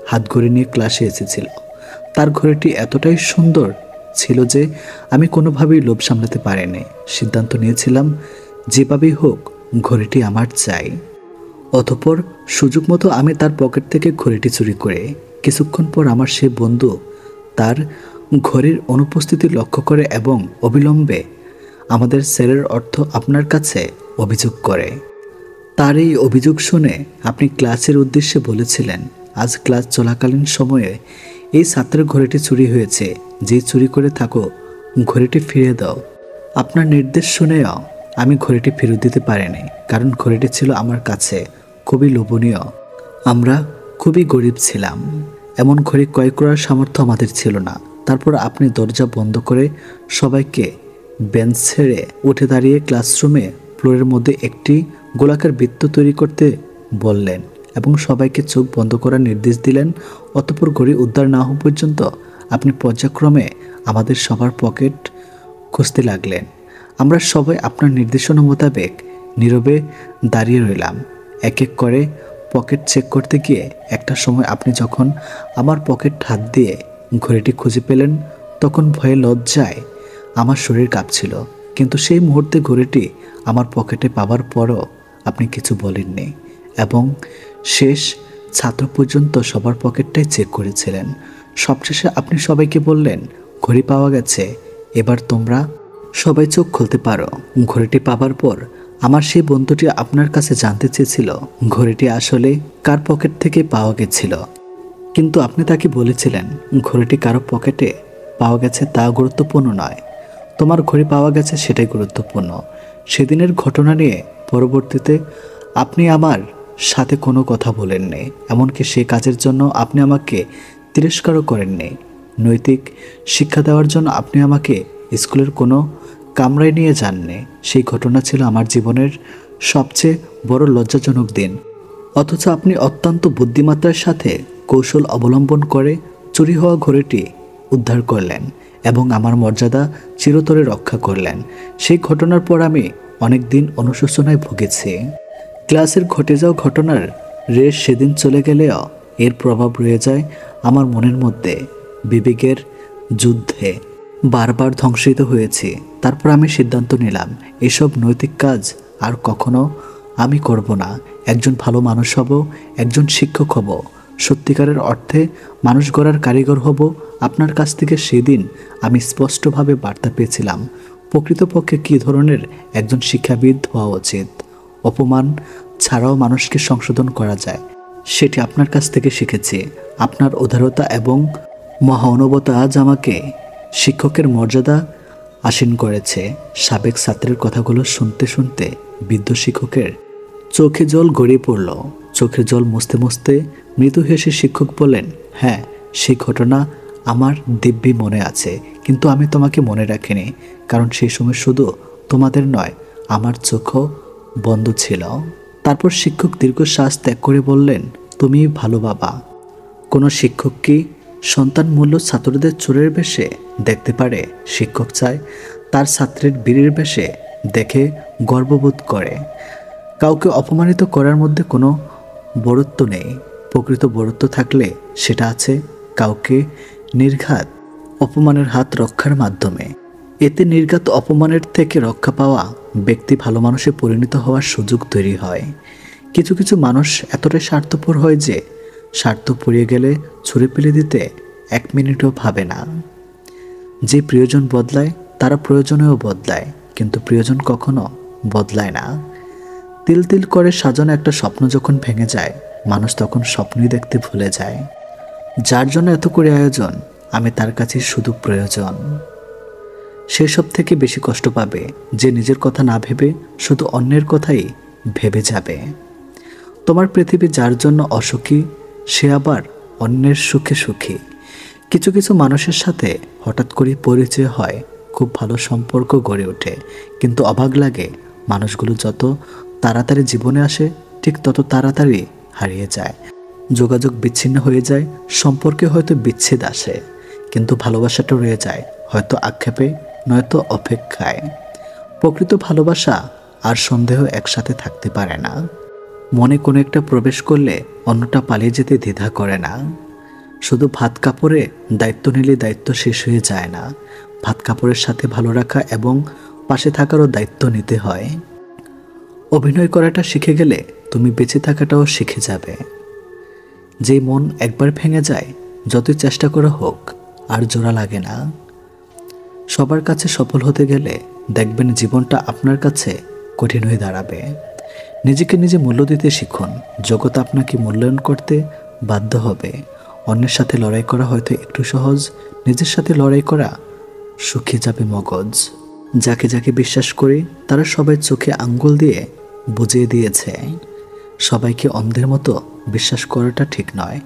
Speaker 1: হাতঘড়ি নিয়ে ক্লাসে এসেছিল। তার ঘড়িটি এতটাই সুন্দর ছিল যে আমি কোনোভাবেই লোভ সামলাতে পারিনি। সিদ্ধান্ত নিয়েছিলাম যেভাবেই হোক ঘড়িটি আমার চাই। অতঃপর সুযোগ মতো আমি তার পকেট থেকে ঘড়িটি চুরি করে কিছুক্ষণ পর আমার সে বন্ধু তার ঘড়ির অনুপস্থিতি লক্ষ্য করে এবং অবিলম্বে আমাদের স্যারের অর্থ আপনার কাছে অভিযোগ করে। তার এই অভিযোগ শুনে আপনি ক্লাসের উদ্দেশ্যে বলেছিলেন, আজ ক্লাস চলাকালীন সময়ে এই ছাত্রের ঘড়িটি চুরি হয়েছে, যেই চুরি করে থাকো ঘড়িটি ফিরিয়ে দাও। আপনার নির্দেশ শুনেও আমি ঘড়িটি ফেরত দিতে পারিনি, কারণ ঘড়িটি ছিল আমার কাছে খুবই লোভনীয়। আমরা খুবই গরিব ছিলাম, এমন ঘড়ি ক্রয় করার সামর্থ্য আমাদের ছিল না। তারপর আপনি দরজা বন্ধ করে সবাইকে বেঞ্চ ছেড়ে উঠে দাঁড়িয়ে ক্লাসরুমে ফ্লোরের মধ্যে একটি গোলাকার বৃত্ত তৈরি করতে বললেন এবং সবাইকে চোখ বন্ধ করার নির্দেশ দিলেন। অতঃপর ঘড়ি উদ্ধার না হওয়া পর্যন্ত আপনি পর্যায়ক্রমে আমাদের সবার পকেট খুঁজতে লাগলেন। আমরা সবাই আপনার নির্দেশনা মোতাবেক নীরবে দাঁড়িয়ে রইলাম। এক এক করে পকেট চেক করতে গিয়ে একটা সময় আপনি যখন আমার পকেট হাত দিয়ে ঘড়িটি খুঁজে পেলেন, তখন ভয়ে লজ্জায় আমার শরীর কাঁপছিল। কিন্তু সেই মুহূর্তে ঘড়িটি আমার পকেটে পাওয়ার পরও আপনি কিছু বলেননি এবং শেষ ছাত্র পর্যন্ত সবার পকেটটাই চেক করেছিলেন। সবশেষে আপনি সবাইকে বললেন, ঘড়ি পাওয়া গেছে, এবার তোমরা সবাই চোখ খুলতে পারো। ঘড়িটি পাবার পর আমার সেই বন্ধুটি আপনার কাছে জানতে চেয়েছিল ঘড়িটি আসলে কার পকেট থেকে পাওয়া গেছিল, কিন্তু আপনি তাকে বলেছিলেন ঘড়িটি কারো পকেটে পাওয়া গেছে তা গুরুত্বপূর্ণ নয়, তোমার ঘড়ি পাওয়া গেছে সেটাই গুরুত্বপূর্ণ। সেদিনের ঘটনা নিয়ে পরবর্তীতে আপনি আমার সাথে কোনো কথা বলেননি, এমনকি সে কাজের জন্য আপনি আমাকে তিরস্কারও করেননি। নৈতিক শিক্ষা দেওয়ার জন্য আপনি আমাকে স্কুলের কোনো কামরায় নিয়ে যাননি। সেই ঘটনা ছিল আমার জীবনের সবচেয়ে বড় লজ্জাজনক দিন। অথচ আপনি অত্যন্ত বুদ্ধিমত্তার সাথে কৌশল অবলম্বন করে চুরি হওয়া ঘড়িটি উদ্ধার করলেন এবং আমার মর্যাদা চিরতরে রক্ষা করলেন। সেই ঘটনার পর আমি অনেক দিন অনুশোচনায় ভুগেছি। ক্লাসের ঘটে যাওয়া ঘটনার রেশ সেদিন চলে গেলেও এর প্রভাব রয়ে যায় আমার মনের মধ্যে। বিবেকের যুদ্ধে বারবার ধ্বংসিত হয়েছি। তারপর আমি সিদ্ধান্ত নিলাম, এসব নৈতিক কাজ আর কখনো আমি করব না। একজন ভালো মানুষ হব, একজন শিক্ষক হব, সত্যিকারের অর্থে মানুষ গড়ার কারিগর হব। আপনার কাছ থেকে সেদিন আমি স্পষ্টভাবে বার্তা পেয়েছিলাম প্রকৃতপক্ষে কী ধরনের একজন শিক্ষাবিদ হওয়া উচিত। অপমান ছাড়াও মানুষকে সংশোধন করা যায়, সেটি আপনার কাছ থেকে শিখেছি। আপনার উদারতা এবং মহানুভবতা আজ আমাকে শিক্ষকের মর্যাদা আসীন করেছে। সাবেক ছাত্রের কথাগুলো শুনতে শুনতে বৃদ্ধ শিক্ষকের চোখে জল গড়িয়ে পড়ল। চোখের জল মুছতে মুছতে মৃদু হেসে শিক্ষক বললেন, হ্যাঁ, সেই ঘটনা আমার দিব্যি মনে আছে, কিন্তু আমি তোমাকে মনে রাখিনি, কারণ সেই সময় শুধু তোমাদের নয়, আমার চোখও বন্ধ ছিল। তারপর শিক্ষক দীর্ঘশ্বাস ত্যাগ করে বললেন, তুমি ভালো বাবা। কোনো শিক্ষক কি সন্তান মূল্য ছাত্রদের চোরের বেশে দেখতে পারে? শিক্ষক চায় তার ছাত্রের বীরের বেশে দেখে গর্ববোধ করে। কাউকে অপমানিত করার মধ্যে কোনো বড়ত্ব নেই। প্রকৃত বড়ত্ব থাকলে সেটা আছে কাউকে নির্ঘাত অপমানের হাত রক্ষার মাধ্যমে। এতে নির্ঘাত অপমানের থেকে রক্ষা পাওয়া ব্যক্তি ভালো মানুষে পরিণত হওয়ার সুযোগ তৈরি হয়। কিছু কিছু মানুষ এতটাই স্বার্থপর হয় যে স্বার্থ পুড়িয়ে গেলে ছুঁড়ে ফেলে দিতে 1 মিনিটও ভাবে না। যে প্রিয়জন বদলায় তারা প্রয়োজনেও বদলায়, কিন্তু প্রিয়জন কখনো বদলায় না। তিল তিল করে সাজানো একটা স্বপ্ন যখন ভেঙে যায়, মানুষ তখন স্বপ্নই দেখতে ভুলে যায়। যার জন্য এত করে আয়োজন, আমি তার কাছে শুধু প্রয়োজন। সেসব থেকে বেশি কষ্ট পাবে যে নিজের কথা না ভেবে শুধু অন্যের কথাই ভেবে যাবে। তোমার পৃথিবী যার জন্য অসুখী, সে আবার অন্যের সুখে সুখী। কিছু কিছু মানুষের সাথে হঠাৎ করে পরিচয় হয়, খুব ভালো সম্পর্ক গড়ে ওঠে, কিন্তু অবাক লাগে মানুষগুলো যত তাড়াতাড়ি জীবনে আসে ঠিক তত তাড়াতাড়ি হারিয়ে যায়। যোগাযোগ বিচ্ছিন্ন হয়ে যায়, সম্পর্কে হয়তো বিচ্ছেদ আসে, কিন্তু ভালোবাসাটা রয়ে যায় হয়তো আক্ষেপে নয়তো অপেক্ষায়। প্রকৃত ভালোবাসা আর সন্দেহ একসাথে থাকতে পারে না। মনে কোনো একটা প্রবেশ করলে অন্যটা পালিয়ে যেতে দ্বিধা করে না। শুধু ভাত কাপড়ে দায়িত্ব নিলে দায়িত্ব শেষ হয়ে যায় না। ভাত কাপড়ের সাথে ভালো রাখা এবং পাশে থাকারও দায়িত্ব নিতে হয়। অভিনয় করাটা শিখে গেলে তুমি বেঁচে থাকাটাও শিখে যাবে। যে মন একবার ভেঙে যায়, যতই চেষ্টা করা হোক আর জোড়া লাগে না। সবার কাছে সফল হতে গেলে দেখবেন জীবনটা আপনার কাছে কঠিন হয়ে দাঁড়াবে। নিজেকে নিজে মূল্য দিতে শিখুন। জগৎ আপনাকে মূল্যায়ন করতে বাধ্য হবে। অন্যের সাথে লড়াই করা হয়তো একটু সহজ, নিজের সাথে লড়াই করা শুকিয়ে যাবে মগজ। যাকে যাকে বিশ্বাস করি তারা সবাই চোখে আঙ্গুল দিয়ে বুঝিয়ে দিয়েছে সবাইকে অন্ধের মতো বিশ্বাস করাটা ঠিক নয়।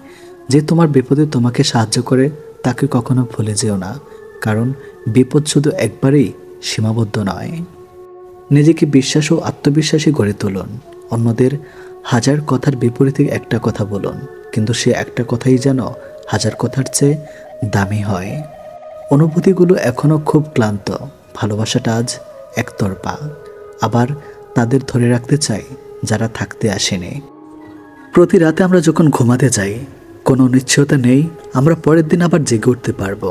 Speaker 1: যে তোমার বিপদে তোমাকে সাহায্য করে তাকে কখনো ভুলে যেও না, কারণ বিপদ শুধু একবারেই সীমাবদ্ধ নয়। নিজেকে বিশ্বাস ও আত্মবিশ্বাসী গড়ে তুলুন। অন্যদের হাজার কথার বিপরীতে একটা কথা বলুন, কিন্তু সে একটা কথাই যেন হাজার কথার চেয়ে দামি হয়। অনুভূতিগুলো এখনও খুব ক্লান্ত, ভালোবাসাটা আজ একতরফা, আবার তাদের ধরে রাখতে চাই যারা থাকতে আসেনি। প্রতি রাতে আমরা যখন ঘুমাতে যাই কোনো নিশ্চয়তা নেই আমরা পরের দিন আবার জেগে উঠতে পারবো,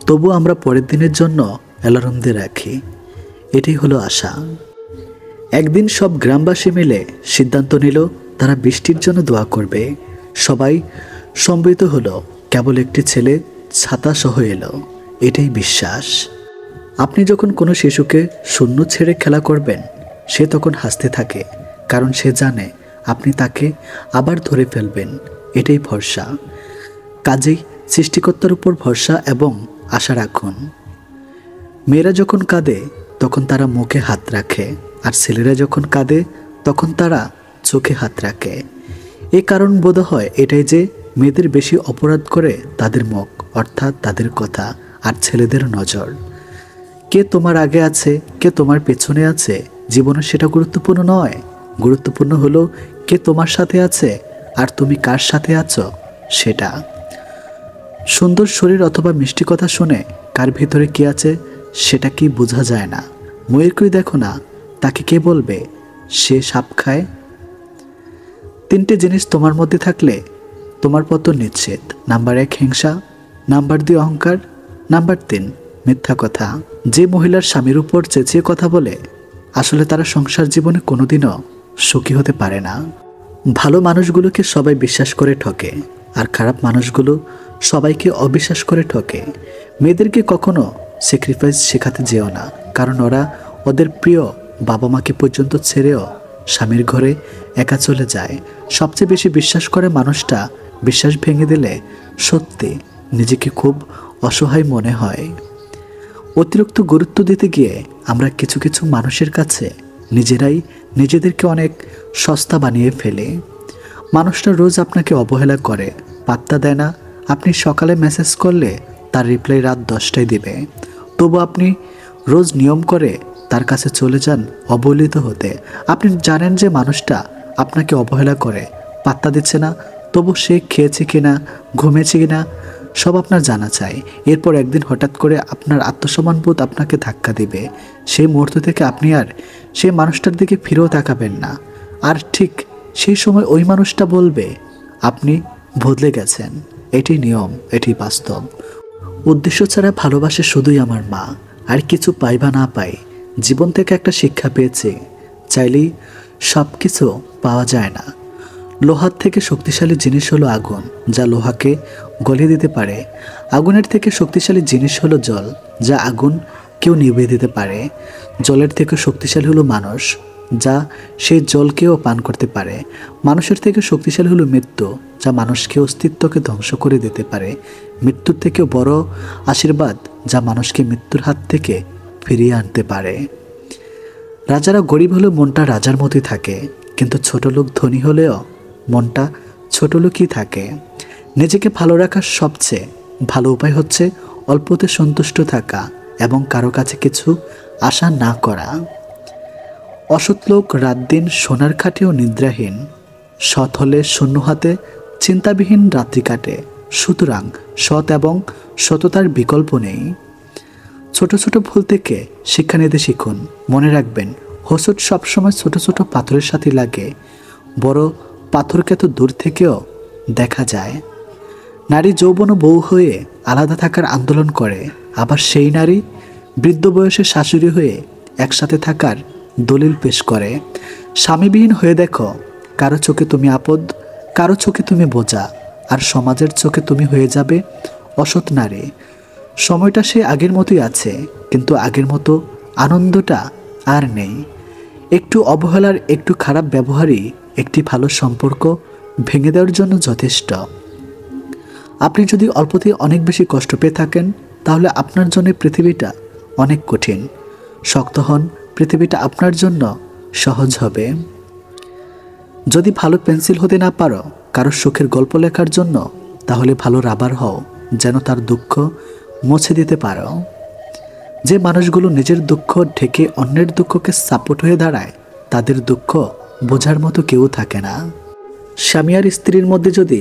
Speaker 1: তবু আমরা পরের দিনের জন্য অ্যালার্ম দিয়ে রাখি। এটাই হলো আশা। একদিন সব গ্রামবাসী মিলে সিদ্ধান্ত নিল তারা বৃষ্টির জন্য দোয়া করবে। সবাই সম্মিলিত হলো, কেবল একটি ছেলে ছাতা সহ এলো। এটাই বিশ্বাস। আপনি যখন কোনো শিশুকে শূন্য ছেড়ে খেলা করবেন সে তখন হাসতে থাকে, কারণ সে জানে আপনি তাকে আবার ধরে ফেলবেন। এটাই ভরসা। কাজেই সৃষ্টিকর্তার উপর ভরসা এবং আশা রাখুন। মেয়েরা যখন কাঁদে তখন তারা মুখে হাত রাখে, আর ছেলেরা যখন কাঁদে তখন তারা চোখে হাত রাখে। এই কারণ বোধ হয় এটাই যে মেয়েদের বেশি অপরাধ করে তাদের মুখ, অর্থাৎ তাদের কথা, আর ছেলেদের নজর। কে তোমার আগে আছে কে তোমার পেছনে আছে জীবনে সেটা গুরুত্বপূর্ণ নয়। গুরুত্বপূর্ণ হলো কে তোমার সাথে আছে আর তুমি কার সাথে আছো সেটা। সুন্দর শরীর অথবা মিষ্টি কথা শুনে কার ভিতরে কি আছে সেটা কি বোঝা যায় না। ময়ূরকেই দেখো না, তাকে কে বলবে সে সাপ খায়? 3টে জিনিস তোমার মধ্যে থাকলে তোমার পতন নিশ্চিত। নাম্বার 1 হিংসা, নাম্বার 2 অহংকার, নাম্বার 3 মিথ্যা কথা। যে মহিলার স্বামীর উপর চেঁচিয়ে কথা বলে আসলে তারা সংসার জীবনে কোনোদিনও সুখী হতে পারে না। ভালো মানুষগুলোকে সবাই বিশ্বাস করে ঠকে, আর খারাপ মানুষগুলো সবাইকে অবিশ্বাস করে ঠকে। মেয়েদেরকে কখনো স্যাক্রিফাইস শেখাতে যেও না, কারণ ওরা ওদের প্রিয় বাবা মাকে পর্যন্ত ছেড়েও স্বামীর ঘরে একা চলে যায়। সবচেয়ে বেশি বিশ্বাস করে মানুষটা বিশ্বাস ভেঙে দিলে সত্যি নিজেকে খুব অসহায় মনে হয়। অতিরিক্ত গুরুত্ব দিতে গিয়ে আমরা কিছু কিছু মানুষের কাছে নিজেরাই নিজেদেরকে অনেক সস্তা বানিয়ে ফেলি। মানুষটা রোজ আপনাকে অবহেলা করে, পাত্তা দেয় না। আপনি সকালে মেসেজ করলে তার রিপ্লাই রাত 10টায় দিবে, তবু আপনি রোজ নিয়ম করে তার কাছে চলে যান অবহেলিত হতে। আপনি জানেন যে মানুষটা আপনাকে অবহেলা করে, পাত্তা দিচ্ছে না, তবু সে খেয়েছে কিনা ঘুমিয়েছে কিনা সব আপনার জানা চাই। এরপর একদিন হঠাৎ করে আপনার আত্মসম্মানবোধ আপনাকে ধাক্কা দিবে। সেই মুহূর্ত থেকে আপনি আর সেই মানুষটার দিকে ফিরেও তাকাবেন না। আর ঠিক সেই সময় ওই মানুষটা বলবে আপনি বদলে গেছেন। এটি নিয়ম, এটি বাস্তব। উদ্দেশ্য ছাড়া ভালোবাসে শুধুই আমার মা। আর কিছু পাই বা না পাই, জীবন থেকে একটা শিক্ষা পেয়েছে, চাইলেই সব কিছু পাওয়া যায় না। লোহার থেকে শক্তিশালী জিনিস হলো আগুন, যা লোহাকে গলিয়ে দিতে পারে। আগুনের থেকে শক্তিশালী জিনিস হলো জল, যা আগুন কেউ নিভিয়ে দিতে পারে। জলের থেকে শক্তিশালী হলো মানুষ, যা সেই জলকেও পান করতে পারে। মানুষের থেকে শক্তিশালী হলো মৃত্যু, যা মানুষকে অস্তিত্বকে ধ্বংস করে দিতে পারে। মৃত্যুর থেকেও বড় আশীর্বাদ, যা মানুষকে মৃত্যুর হাত থেকে ফিরিয়ে আনতে পারে। রাজারা গরিব হলেও মনটা রাজার মতোই থাকে, কিন্তু ছোট লোক ধনী হলেও মনটা ছোট লোকই থাকে। নিজেকে ভালো রাখার সবচেয়ে ভালো উপায় হচ্ছে অল্পতে সন্তুষ্ট থাকা এবং কারো কাছে কিছু আশা না করা। অসৎ লোক রাত দিন সোনার খাটেও নিদ্রাহীন, সৎ হলে শূন্য হাতে চিন্তাবিহীন রাত্রি কাটে। সুতরাং সৎ এবং সততার বিকল্প নেই। ছোট ছোট ভুল থেকে শিক্ষা নিতে শিখুন। মনে রাখবেন, হোঁচট সবসময় ছোট ছোট পাথরের সাথে লাগে, বড় পাথরকে তো দূর থেকেও দেখা যায়। নারী যৌবন ও বউ হয়ে আলাদা থাকার আন্দোলন করে, আবার সেই নারী বৃদ্ধ বয়সে শাশুড়ি হয়ে একসাথে থাকার দলিল পেশ করে। স্বামীবিহীন হয়ে দেখো, কারো চোখে তুমি আপদ, কারো চোখে তুমি বোঝা, আর সমাজের চোখে তুমি হয়ে যাবে অসৎ নারী। সময়টা সে আগের মতোই আছে, কিন্তু আগের মতো আনন্দটা আর নেই। একটু অবহেলার, একটু খারাপ ব্যবহারই একটি ভালো সম্পর্ক ভেঙে দেওয়ার জন্য যথেষ্ট। আপনি যদি অল্পতেই অনেক বেশি কষ্ট পেয়ে থাকেন, তাহলে আপনার জন্য পৃথিবীটা অনেক কঠিন। শক্ত হন, পৃথিবীটা আপনার জন্য সহজ হবে। যদি ভালো পেন্সিল হতে না পারো কারো সুখের গল্প লেখার জন্য, তাহলে ভালো রাবার হও, যেন তার দুঃখ মুছে দিতে পারো। যে মানুষগুলো নিজের দুঃখ ঢেকে অন্যের দুঃখকে সাপোর্ট হয়ে দাঁড়ায়, তাদের দুঃখ বোঝার মতো কেউ থাকে না। স্বামী আর স্ত্রীর মধ্যে যদি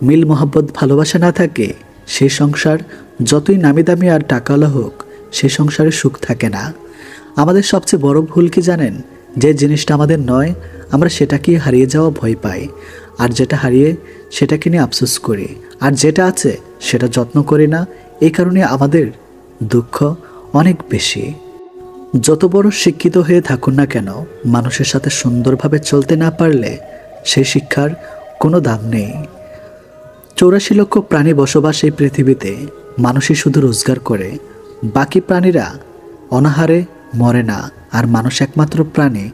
Speaker 1: মিল মোহাব্বত ভালোবাসা না থাকে, সেই সংসার যতই নামি দামি আর টাকাওয়ালা হোক, সেই সংসারে সুখ থাকে না। আমাদের সবচেয়ে বড় ভুল কি জানেন? যে জিনিসটা আমাদের নয়, আমরা সেটাকে হারিয়ে যাওয়া ভয় পাই, আর যেটা হারিয়ে সেটাকে নিয়ে আফসোস করি, আর যেটা আছে সেটা যত্ন করি না। এই কারণে আমাদের দুঃখ অনেক বেশি। যত বড় শিক্ষিত হয়ে থাকুন না কেন, মানুষের সাথে সুন্দরভাবে চলতে না পারলে সেই শিক্ষার কোনো দাম নেই। 84 লক্ষ প্রাণী বসবাস এই পৃথিবীতে। মানুষই শুধু রোজগার করে, বাকি প্রাণীরা অনাহারে মরে না। আর মানুষ একমাত্র প্রাণী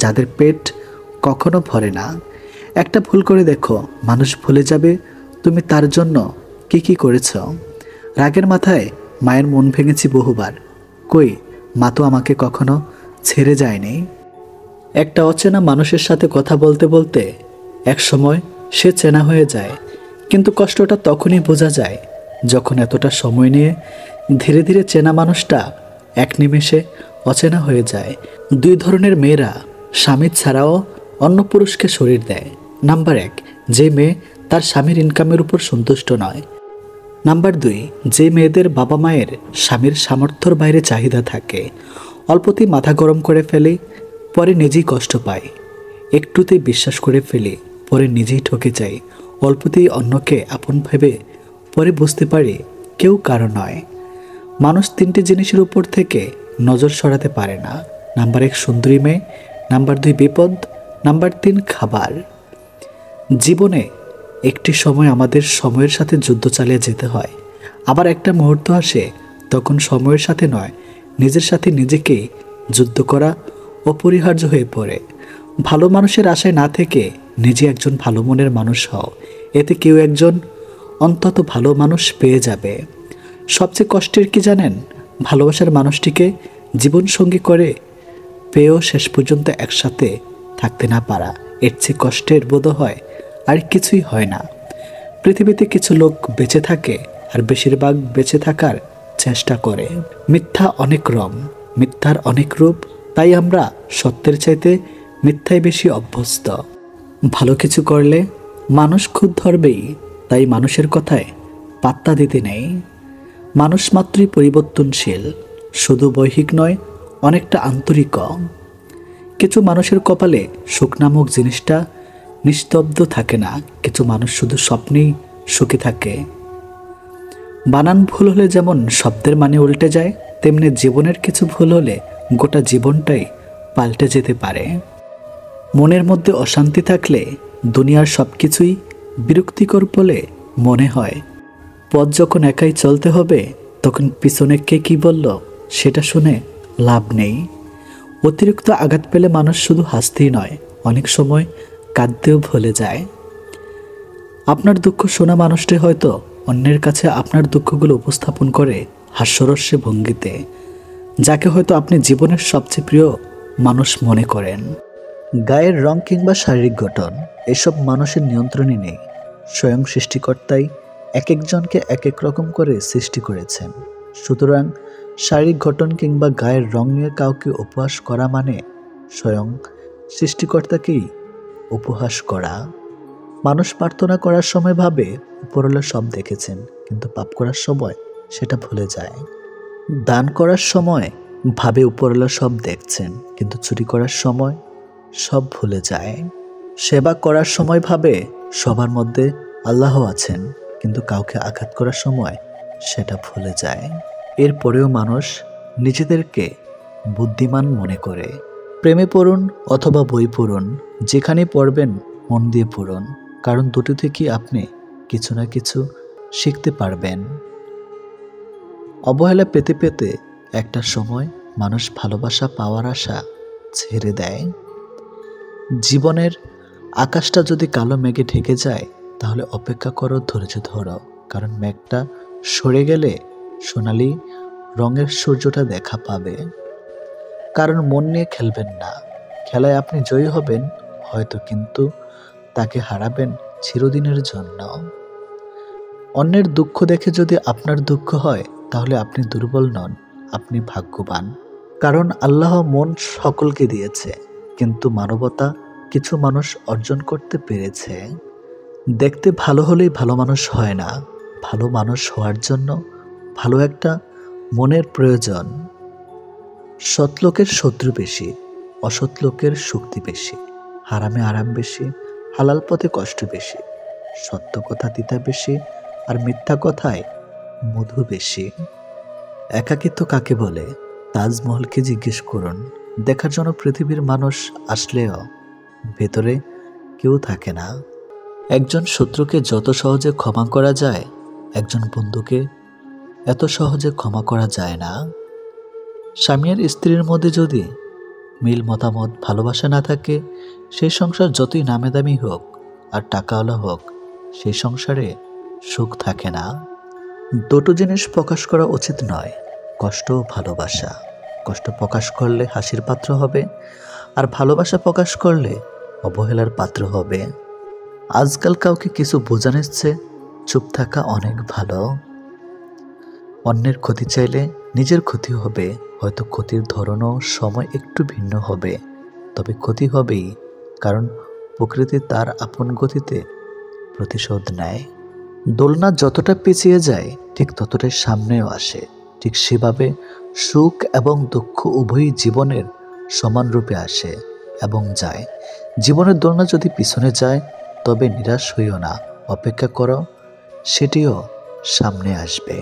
Speaker 1: যাদের পেট কখনো ভরে না। একটা ভুল করে দেখো, মানুষ ভুলে যাবে তুমি তার জন্য কি কি করেছ। রাগের মাথায় মায়ের মন ভেঙেছি বহুবার, কই মা তো আমাকে কখনো ছেড়ে যায়নি। একটা অচেনা মানুষের সাথে কথা বলতে বলতে এক সময় সে চেনা হয়ে যায়, কিন্তু কষ্টটা তখনই বোঝা যায় যখন এতটা সময় নিয়ে ধীরে ধীরে চেনা মানুষটা এক নিমেষে অচেনা হয়ে যায়। 2 ধরনের মেয়েরা স্বামী ছাড়াও অন্য পুরুষকে শরীর দেয়। নাম্বার 1, যে মেয়ে তার স্বামীর ইনকামের উপর সন্তুষ্ট নয়। নাম্বার 2, যে মেয়েদের বাবা মায়ের স্বামীর সামর্থ্যর বাইরে চাহিদা থাকে। অল্পতেই মাথা গরম করে ফেলে, পরে নিজেই কষ্ট পায়। একটুতেই বিশ্বাস করে ফেলে, পরে নিজেই ঠকে যায়। অল্পতেই অন্যকে আপন ভেবে, পরে বুঝতে পারে কেউ কারো নয়। মানুষ 3টে জিনিসের উপর থেকে নজর সরাতে পারে না। নাম্বার 1 সুন্দরী মেয়ে, নাম্বার 2 বিপদ, নাম্বার 3 খাবার। জীবনে একটি সময় আমাদের সময়ের সাথে যুদ্ধ চালিয়ে যেতে হয়। আবার একটা মুহূর্ত আসে, তখন সময়ের সাথে নয়, নিজের সাথে নিজেকে যুদ্ধ করা অপরিহার্য হয়ে পড়ে। ভালো মানুষের আশায় না থেকে নিজে একজন ভালো মনের মানুষ হও, এতে কেউ একজন অন্তত ভালো মানুষ পেয়ে যাবে। সবচেয়ে কষ্টের কি জানেন? ভালোবাসার মানুষটিকে জীবনসঙ্গী করে পেয়েও শেষ পর্যন্ত একসাথে থাকতে না পারা। এর চেয়ে কষ্টের বোধ হয় আর কিছুই হয় না। পৃথিবীতে কিছু লোক বেঁচে থাকে, আর বেশিরভাগ বেঁচে থাকার চেষ্টা করে। মিথ্যা অনেক রং, মিথ্যার অনেক রূপ, তাই আমরা সত্যের চাইতে মিথ্যায় বেশি অভ্যস্ত। ভালো কিছু করলে মানুষ খুদ ধরবেই, তাই মানুষের কথায় পাত্তা দিতে নেই। মানুষ মাত্রই পরিবর্তনশীল, শুধু বৈহিক নয়, অনেকটা আন্তরিক। কিছু মানুষের কপালে সুখ নামক জিনিসটা নিস্তব্ধ থাকে না, কিছু মানুষ শুধু স্বপ্নেই সুখী থাকে। বানান ভুল হলে যেমন শব্দের মানে উল্টে যায়, তেমনি জীবনের কিছু ভুল হলে গোটা জীবনটাই পাল্টে যেতে পারে। মনের মধ্যে অশান্তি থাকলে দুনিয়ার সব কিছুই বিরক্তিকর বলে মনে হয়। পথ যখন একাই চলতে হবে, তখন পিছনে কে কি বলল সেটা শুনে লাভ নেই। অতিরিক্ত আঘাত পেলে মানুষ শুধু হাসতেই নয়, অনেক সময় কাঁদতেও ভুলে যায়। আপনার দুঃখ শোনা মানুষটি হয়তো অন্যের কাছে আপনার দুঃখগুলো উপস্থাপন করে হাস্যরস্যে ভঙ্গিতে, যাকে হয়তো আপনি জীবনের সবচেয়ে প্রিয় মানুষ মনে করেন। গায়ের রং কিংবা শারীরিক গঠন, এসব মানুষের নিয়ন্ত্রণে নেই। স্বয়ং সৃষ্টিকর্তাই এক একজনকে এক এক রকম করে সৃষ্টি করেছেন। সুতরাং শারীরিক গঠন কিংবা গায়ের রং নিয়ে কাউকে উপহাস করা মানে স্বয়ং সৃষ্টিকর্তাকেই উপহাস করা। মানুষ প্রার্থনা করার সময় ভাবে উপরওয়ালা সব দেখেছেন, কিন্তু পাপ করার সময় সেটা ভুলে যায়। দান করার সময় ভাবে উপরওয়ালা সব দেখছেন, কিন্তু চুরি করার সময় সব ভুলে যায়। সেবা করার সময় ভাবে সবার মধ্যে আল্লাহ আছেন, কিন্তু কাউকে আঘাত করার সময় সেটা ভুলে যায়। এরপরেও মানুষ নিজেদেরকে বুদ্ধিমান মনে করে। প্রেমে পড়ুন অথবা বই পড়ুন, যেখানে পড়বেন মন দিয়ে পড়ুন, কারণ দুটো থেকেই আপনি কিছু না কিছু শিখতে পারবেন। অবহেলা পেতে পেতে একটা সময় মানুষ ভালোবাসা পাওয়ার আশা ছেড়ে দেয়। জীবনের আকাশটা যদি কালো মেঘে ঢেকে যায়, তাহলে অপেক্ষা করো, ধৈর্য ধরো, কারণ মেঘটা সরে গেলে সোনালি রঙের সূর্যটা দেখা পাবে। কারণ মন নিয়ে খেলবেন না, খেলায় আপনি জয়ী হবেন হয়তো, কিন্তু তাকে হারাবেন চিরদিনের জন্য। অন্যের দুঃখ দেখে যদি আপনার দুঃখ হয়, তাহলে আপনি দুর্বল নন, আপনি ভাগ্যবান। কারণ আল্লাহ মন সকলকে দিয়েছে, কিন্তু মানবতা কিছু মানুষ অর্জন করতে পেরেছে। দেখতে ভালো হলেই ভালো মানুষ হয় না, ভালো মানুষ হওয়ার জন্য ভালো একটা মনের প্রয়োজন। সৎ লোকের শত্রু বেশি, অসৎ লোকের শক্তি বেশি, হারামে আরাম বেশি, হালাল পথে কষ্ট বেশি, সত্য কথা তিতা বেশি, আর মিথ্যা কথায় মধু বেশি। একাকিত্ব কাকে বলে? তাজমহলকে জিজ্ঞেস করুন। দেখার জন্য পৃথিবীর মানুষ আসলেও ভেতরে কেউ থাকে না। একজন শত্রুকে যত সহজে ক্ষমা করা যায়, একজন বন্ধুকে এত সহজে ক্ষমা করা যায় না। স্বামী আর স্ত্রীর মধ্যে যদি মিল, মতামত, ভালোবাসা না থাকে, সেই সংসার যতই নামে দামি হোক আর টাকাওয়ালা হোক, সেই সংসারে সুখ থাকে না। দুটো জিনিস প্রকাশ করা উচিত নয়, কষ্ট ও ভালোবাসা। কষ্ট প্রকাশ করলে হাসির পাত্র হবে, আর ভালোবাসা প্রকাশ করলে অবহেলার পাত্র হবে। আজকাল কাউকে কিছু বোঝানোর চেয়ে চুপ থাকা অনেক ভালো। অন্যের ক্ষতি চাইলে নিজের ক্ষতি হবে, হয়তো ক্ষতির ধরনও সময় একটু ভিন্ন হবে, তবে ক্ষতি হবেই, কারণ প্রকৃতি তার আপন গতিতে প্রতিশোধ নেয়। দোলনা যতটা পিছিয়ে যায়, ঠিক ততটাই সামনেও আসে। ঠিক সেভাবে সুখ এবং দুঃখ উভয়ই জীবনের সমান রূপে আসে এবং যায়। জীবনের দোলনা যদি পিছনে যায়, তবে নিরাশ হইও না, অপেক্ষা করো, সেটিও সামনে আসবে।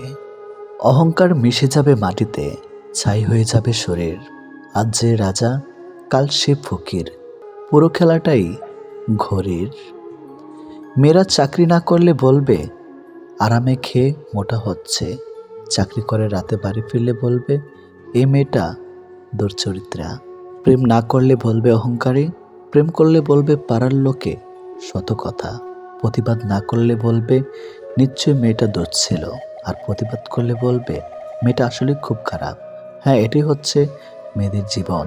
Speaker 1: অহংকার মিশে যাবে মাটিতে, ছাই হয়ে যাবে শরীর। আজ যে রাজা, কাল সে ফকির, পুরো খেলাটাই ঘড়ির। মেয়েরা চাকরি না করলে বলবে আরামে খেয়ে মোটা হচ্ছে, চাকরি করে রাতে বাড়ি ফিরলে বলবে এই মেয়েটা দুর্চরিত্রা। প্রেম না করলে বলবে অহংকারী, প্রেম করলে বলবে পাড়ার লোকে শত কথা, প্রতিবাদ না করলে বলবে নিশ্চয়ই মেয়েটা দোষ ছিল, আর প্রতিবাদ করলে বলবে মেয়েটা আসলে খুব খারাপ। হ্যাঁ, এটি হচ্ছে মেয়েদের জীবন।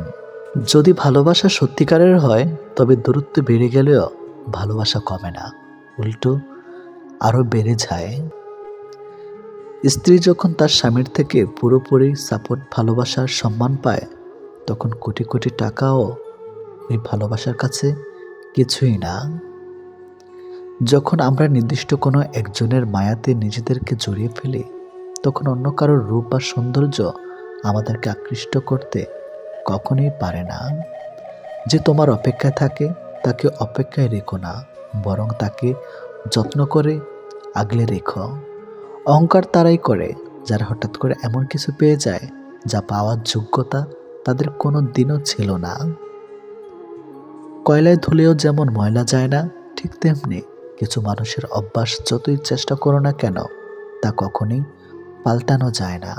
Speaker 1: যদি ভালোবাসা সত্যিকারের হয়, তবে দূরত্ব বেড়ে গেলেও ভালোবাসা কমে না, উল্টো আরো বেড়ে যায়। স্ত্রী যখন তার স্বামীর থেকে পুরোপুরি সাপোর্ট, ভালোবাসার সম্মান পায়, তখন কোটি কোটি টাকাও ওই ভালোবাসার কাছে কিছুই না। যখন আমরা নির্দিষ্ট কোনো একজনের মায়াতে নিজেদেরকে জড়িয়ে ফেলি, তখন অন্য কারোর রূপ বা সৌন্দর্য আমাদেরকে আকৃষ্ট করতে কখনোই পারে না। যে তোমার অপেক্ষায় থাকে, তাকে অপেক্ষায় রেখো না, বরং তাকে যত্ন করে আগলে রেখো। অহংকার তারাই করে যারা হঠাৎ করে এমন কিছু পেয়ে যায় যা পাওয়ার যোগ্যতা তাদের কোনো দিনও ছিল না। কয়লায় ধুলেও যেমন ময়লা যায় না, ঠিক তেমনি কিছু মানুষের অভ্যাস যতই চেষ্টা করো না কেন, তা কখনোই পাল্টানো যায় না।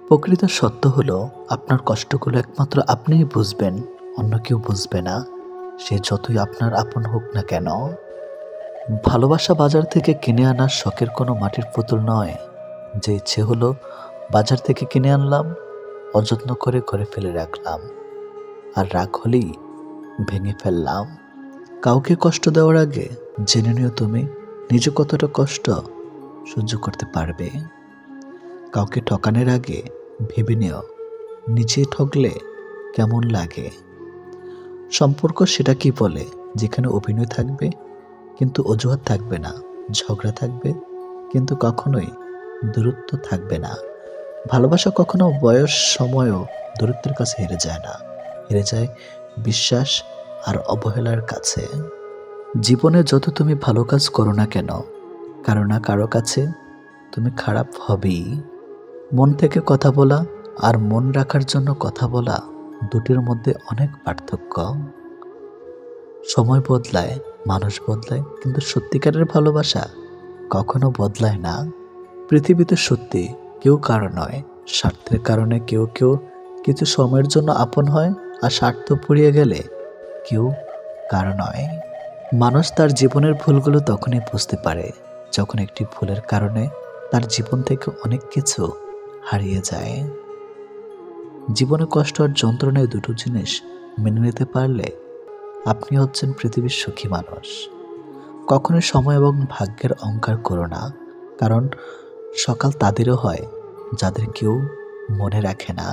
Speaker 1: প্রকৃত সত্য হলো, আপনার কষ্টগুলো একমাত্র আপনিই বুঝবেন, অন্য কেউ বুঝবে না, সে যতই আপনার আপন হোক না কেন। ভালোবাসা বাজার থেকে কিনে আনা শখের কোনো মাটির পুতুল নয়, যে ইচ্ছে হলো বাজার থেকে কিনে আনলাম, অযত্ন করে ঘরে ফেলে রাখলাম, আর রাগ হলেই ভেঙে ফেললাম। কাউকে কষ্ট দেওয়ার আগে জেনে নিও তুমি নিজে কতটা কষ্ট সহ্য করতে পারবে। কাউকে ঠকানোর আগে ভেবে নিও নিজে ঠকলে কেমন লাগে। সম্পর্ক সেটা কি বলে, যেখানে অভিনয় থাকবে কিন্তু অজুহাত থাকবে না, ঝগড়া থাকবে কিন্তু কখনোই দূরত্ব থাকবে না। ভালোবাসা কখনো বয়স, সময়ও দূরত্বের কাছে হেরে যায় না, হেরে যায় বিশ্বাস আর অবহেলার কাছে। জীবনে যত তুমি ভালো কাজ করো না কেন, কারো না কারো কাছে তুমি খারাপ হবেই। মন থেকে কথা বলা আর মন রাখার জন্য কথা বলা, দুটির মধ্যে অনেক পার্থক্য। সময় বদলায়, মানুষ বদলায়, কিন্তু সত্যিকারের ভালোবাসা কখনো বদলায় না। পৃথিবীতে সত্যি কেউ কারো নয়, স্বার্থের কারণে কেউ কেউ কিছু সময়ের জন্য আপন হয়, আর স্বার্থ ফুরিয়ে গেলে কেউ কারো নয়। মানুষ তার জীবনের ভুলগুলো তখনই বুঝতে পারে যখন একটি ভুলের কারণে তার জীবন থেকে অনেক কিছু হারিয়ে যায়। জীবনে কষ্ট আর যন্ত্রণায় দুটো জিনিস মেনে নিতে পারলে আপনি হচ্ছেন পৃথিবীর সুখী মানুষ। কখনোই সময় এবং ভাগ্যের অহংকার করো না, কারণ সকাল তাদেরও হয় যাদের কেউ মনে রাখে না।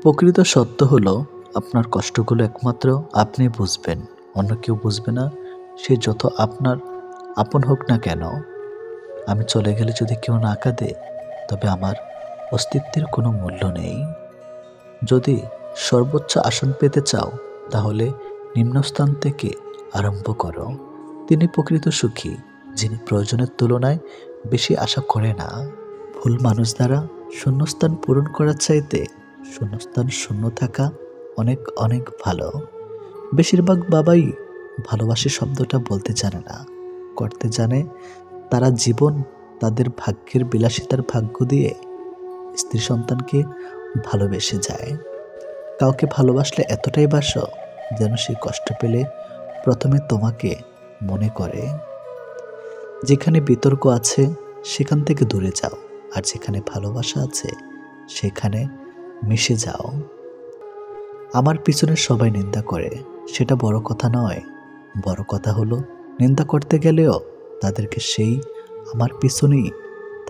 Speaker 1: প্রকৃত সত্য হলো, আপনার কষ্টগুলো একমাত্র আপনি বুঝবেন, অন্য কেউ বুঝবে না, সে যত আপনার আপন হোক না কেন। আমি চলে গেলে যদি কেউ না কাঁদে, তবে আমার অস্তিত্বের কোনো মূল্য নেই। যদি সর্বোচ্চ আসন পেতে চাও, তাহলে নিম্নস্থান থেকে আরম্ভ করো। তিনি প্রকৃত সুখী, যিনি প্রয়োজনের তুলনায় বেশি আশা করে না। ভুল মানুষ দ্বারা শূন্যস্থান পূরণ করার চাইতে শূন্যস্থান শূন্য থাকা অনেক অনেক ভালো। বেশিরভাগ বাবাই ভালোবাসি শব্দটা বলতে জানে না, করতে জানে। তারা জীবন তাদের ভাগ্যের বিলাসিতার ভাগ্য দিয়ে স্ত্রী সন্তানকে ভালোবেসে যায়। কাউকে ভালোবাসলে এতটাই বাসো যেন সে কষ্ট পেলে প্রথমে তোমাকে মনে করে। যেখানে বিতর্ক আছে সেখান থেকে দূরে যাও, আর যেখানে ভালোবাসা আছে সেখানে মিশে যাও। আমার পিছনে সবাই নিন্দা করে, সেটা বড় কথা নয়। বড় কথা হলো, নিন্দা করতে গেলেও তাদেরকে সেই আমার পিছনেই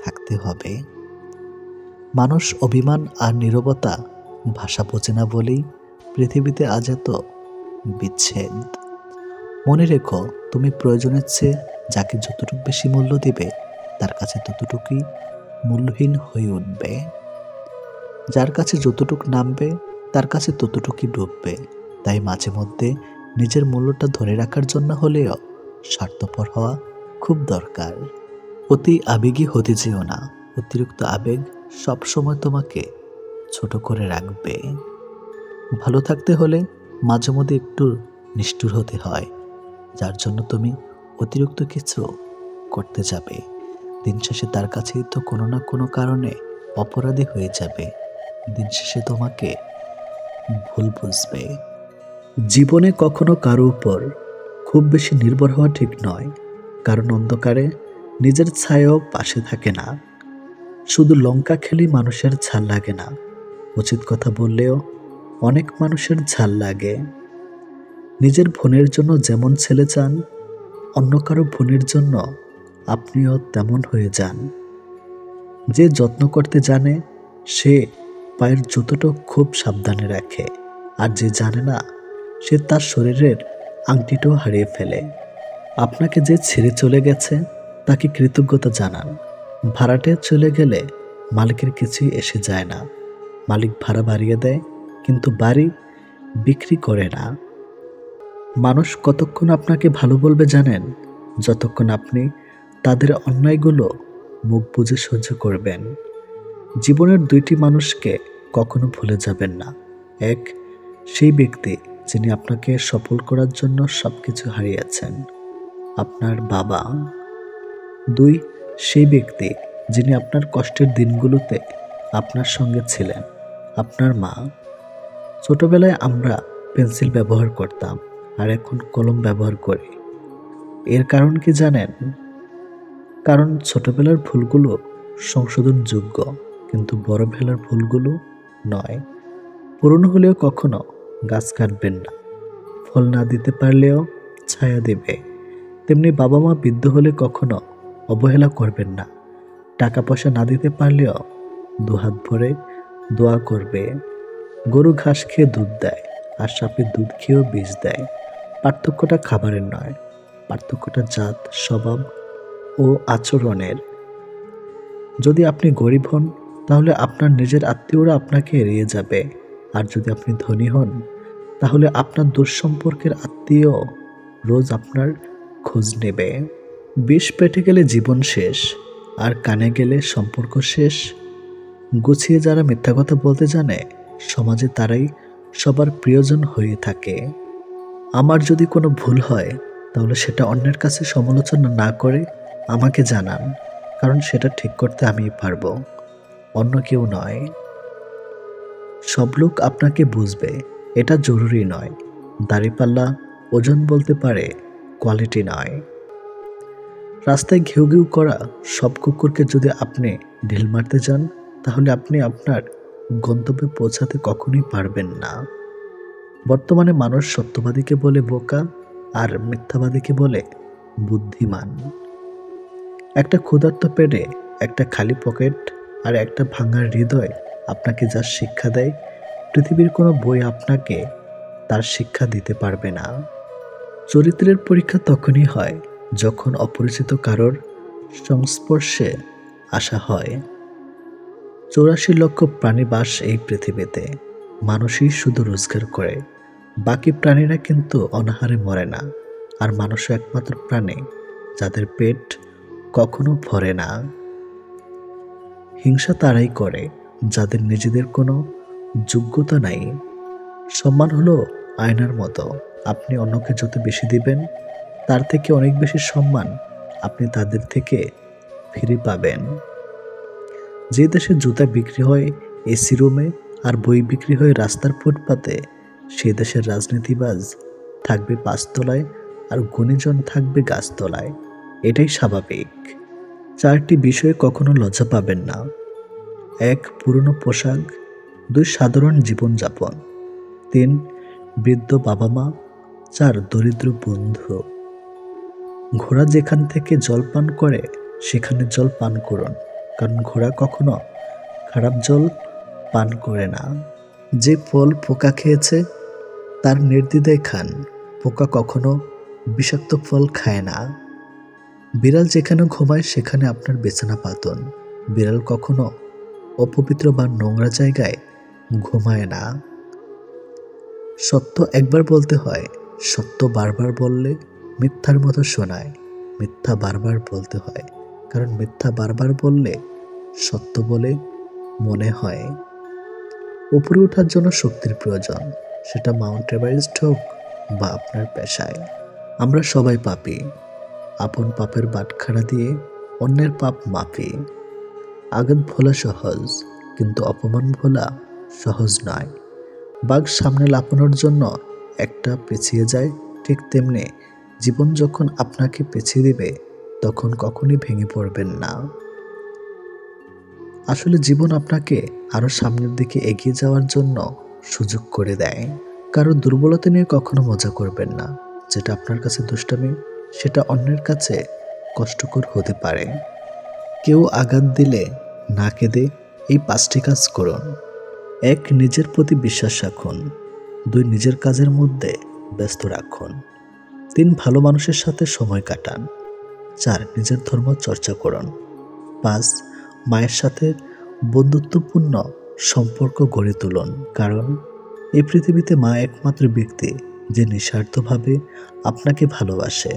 Speaker 1: থাকতে হবে। মানুষ অভিমান আর নীরবতা ভাষা বোঝে না বলেই পৃথিবীতে আজ এত বিচ্ছেদ। মনে রেখো, তুমি প্রয়োজনের চেয়ে যাকে যতটুকু বেশি মূল্য দিবে, তার কাছে ততটুকুই মূল্যহীন হয়ে উঠবে। যার কাছে যতটুকু নামবে, তার কাছে ততটুকুই ডুববে। তাই মাঝে মধ্যে নিজের মূল্যটা ধরে রাখার জন্য হলেও স্বার্থপর হওয়া খুব দরকার। অতি আবেগী হতে যেও না, অতিরিক্ত আবেগ সবসময় তোমাকে ছোট করে রাখবে। ভালো থাকতে হলে মাঝে মধ্যে একটু নিষ্ঠুর হতে হয়, যার জন্য তুমি অতিরিক্ত কিছু করতে যাবে। দিন শেষে তার কাছেই তো কোনো না কোনো কারণে অপরাধী হয়ে যাবে। দিন শেষে তোমাকে ভুল বুঝবে। জীবনে কখনো কারো উপর খুব বেশি নির্ভর হওয়া ঠিক নয়, কারণ অন্ধকারে নিজের ছায়াও পাশে থাকে না। শুধু লঙ্কা খেলেই মানুষের ঝাল লাগে না, উচিত কথা বললেও অনেক মানুষের ঝাল লাগে। নিজের বোনের জন্য যেমন ছেলে চান, অন্য কারো বোনের জন্য আপনিও তেমন হয়ে যান। যে যত্ন করতে জানে সে পায়ের জুতোটা খুব সাবধানে রাখে, আর যে জানে না সে তার শরীরের আংটিটাও হারিয়ে ফেলে। আপনাকে যে ছেড়ে চলে গেছে তাকে কৃতজ্ঞতা জানান। ভাড়াটে চলে গেলে মালিকের কিছুই এসে যায় না। মালিক ভাড়া বাড়িয়ে দেয়, কিন্তু বাড়ি বিক্রি করে না। মানুষ কতক্ষণ আপনাকে ভালো বলবে জানেন? যতক্ষণ আপনি তাদের অন্যায়গুলো মুখ বুজে সহ্য করবেন। জীবনের দুইটি মানুষকে কখনো ভুলে যাবেন না। এক, সেই ব্যক্তি যিনি আপনাকে সফল করার জন্য সবকিছু হারিয়েছেন, আপনার বাবা। দুই, সেই ব্যক্তি যিনি আপনার কষ্টের দিনগুলোতে আপনার সঙ্গে ছিলেন, আপনার মা। ছোটবেলায় আমরা পেন্সিল ব্যবহার করতাম, আর এখন কলম ব্যবহার করি। এর কারণ কি জানেন? কারণ ছোটবেলার ভুলগুলো সংশোধনযোগ্য, কিন্তু বড়বেলার ভুলগুলো নয়। পুরনো হলেও কখনো গাছ কাটবেন না। ফল না দিতে পারলেও ছায়া দেবে। তেমনি বাবা মা বৃদ্ধ হলে কখনো অবহেলা করবেন না। টাকা পয়সা না দিতে পারলেও দুহাত ভরে দোয়া করবে। গরু ঘাস খেয়ে দুধ দেয়, আর সাপে দুধ খেয়েও বিষ দেয়। পার্থক্যটা খাবারের নয়, পার্থক্যটা জাত, স্বভাব ও আচরণের। যদি আপনি গরিব হন, তাহলে আপনার নিজের আত্মীয়রা আপনাকে এড়িয়ে যাবে। আর যদি আপনি ধনী হন, তাহলে আপনার দুঃসম্পর্কের আত্মীয় রোজ আপনার খোঁজ নেবে। বিষ পেটে গেলে জীবন শেষ, আর কানে গেলে সম্পর্ক শেষ। গুছিয়ে যারা মিথ্যা কথা বলতে জানে, সমাজে তারাই সবার প্রিয়জন হয়ে থাকে। আমার যদি কোনো ভুল হয়, তাহলে সেটা অন্যের কাছে সমালোচনা না করে আমাকে জানান, কারণ সেটা ঠিক করতে আমিই পারবো, অন্য কেউ নয়। সব লোক আপনাকে বুঝবে এটা জরুরি নয়। দাঁড়িপাল্লা ওজন বলতে পারে, কোয়ালিটি নয়। রাস্তায় ঘেউ ঘেউ করা সব কুকুরকে যদি আপনি ঢিল মারতে যান, তাহলে আপনি আপনার গন্তব্যে পৌঁছাতে কখনোই পারবেন না। বর্তমানে মানুষ সত্যবাদীকে বলে বোকা, আর মিথ্যাবাদীকে বলে বুদ্ধিমান। একটা ক্ষুধার্ত পেটে, একটা খালি পকেট আর একটা ভাঙা হৃদয় আপনাকে যা শিক্ষা দেয়, পৃথিবীর কোনো বই আপনাকে তার শিক্ষা দিতে পারবে না। চরিত্রের পরীক্ষা তখনই হয় যখন অপরিচিত কারোর সংস্পর্শে আসা হয়। 84 লক্ষ প্রাণী বাস এই পৃথিবীতে। মানুষই শুধু রোজগার করে, বাকি প্রাণীরা কিন্তু অনাহারে মরে না। আর মানুষও একমাত্র প্রাণী যাদের পেট কখনো ভরে না। হিংসা তারাই করে যাদের নিজেদের কোনো যোগ্যতা নাই। সম্মান হলো আয়নার মতো, আপনি অন্যকে যত বেশি দিবেন, তার থেকে অনেক বেশি সম্মান আপনি তাদের থেকে ফিরে পাবেন। যে দেশে জুতা বিক্রি হয় এসি রুমে আর বই বিক্রি হয় রাস্তার ফুটপাতে, সেই দেশের রাজনীতিবাজ থাকবে 5 তলায় আর গুণীজন থাকবে গাছতলায়। এটাই স্বাভাবিক। 4টি বিষয়ে কখনো লজ্জা পাবেন না। 1. পুরনো পোশাক। 2. সাধারণ জীবনযাপন। 3. বৃদ্ধ বাবা মা। 4. দরিদ্র বন্ধু। ঘোড়া যেখান থেকে জল পান করে সেখানে জল পান করুন, কারণ ঘোড়া কখনো খারাপ জল পান করে না। যে ফল পোকা খেয়েছে তার নির্দ্বিধায় খান, পোকা কখনো বিষাক্ত ফল খায় না। বিড়াল যেখানে ঘুমায় সেখানে আপনার বিছানা পাতুন, বিড়াল কখনো অপবিত্র বা নোংরা জায়গায় ঘুমায় না। সত্য একবার বলতে হয়, সত্য বারবার বললে মিথ্যার মতো শোনায়। মিথ্যা বারবার বলতে হয়, কারণ মিথ্যা বারবার বললে সত্য বলে মনে হয়। উপরে ওঠার জন্য শক্তির প্রয়োজন, সেটা মাউন্ট এভারেস্ট হোক বা আপনার পেশায়। আমরা সবাই পাপী। আপন পাপের বাটখারা দিয়ে অন্যের পাপ মাপি। আঘাত ভোলা সহজ, কিন্তু অপমান ভোলা সহজ নয়। বাঘ সামনে লাফানোর জন্য একটা পেছিয়ে যায়, ঠিক তেমনি জীবন যখন আপনাকে পেছিয়ে দিবে তখন কখনই ভেঙে পড়বেন না। আসলে জীবন আপনাকে আরো সামনের দিকে এগিয়ে যাওয়ার জন্য সুযোগ করে দেয়। কারো দুর্বলতা নিয়ে কখনো মজা করবেন না। যেটা আপনার কাছে দুষ্টামি, সেটা অন্যের কাছে কষ্টকর হতে পারে। কেউ আঘাত দিলে না কেঁদে এই 5টি কাজ করুন। 1. নিজের প্রতি বিশ্বাস রাখুন। 2. নিজের কাজের মধ্যে ব্যস্ত রাখুন। 3. ভালো মানুষের সাথে সময় কাটান। 4. নিজের ধর্ম চর্চা করুন। 5. মায়ের সাথে বন্ধুত্বপূর্ণ সম্পর্ক গড়ে তুলুন, কারণ এই পৃথিবীতে মা একমাত্র ব্যক্তি যে নিঃস্বার্থভাবে আপনাকে ভালোবাসে।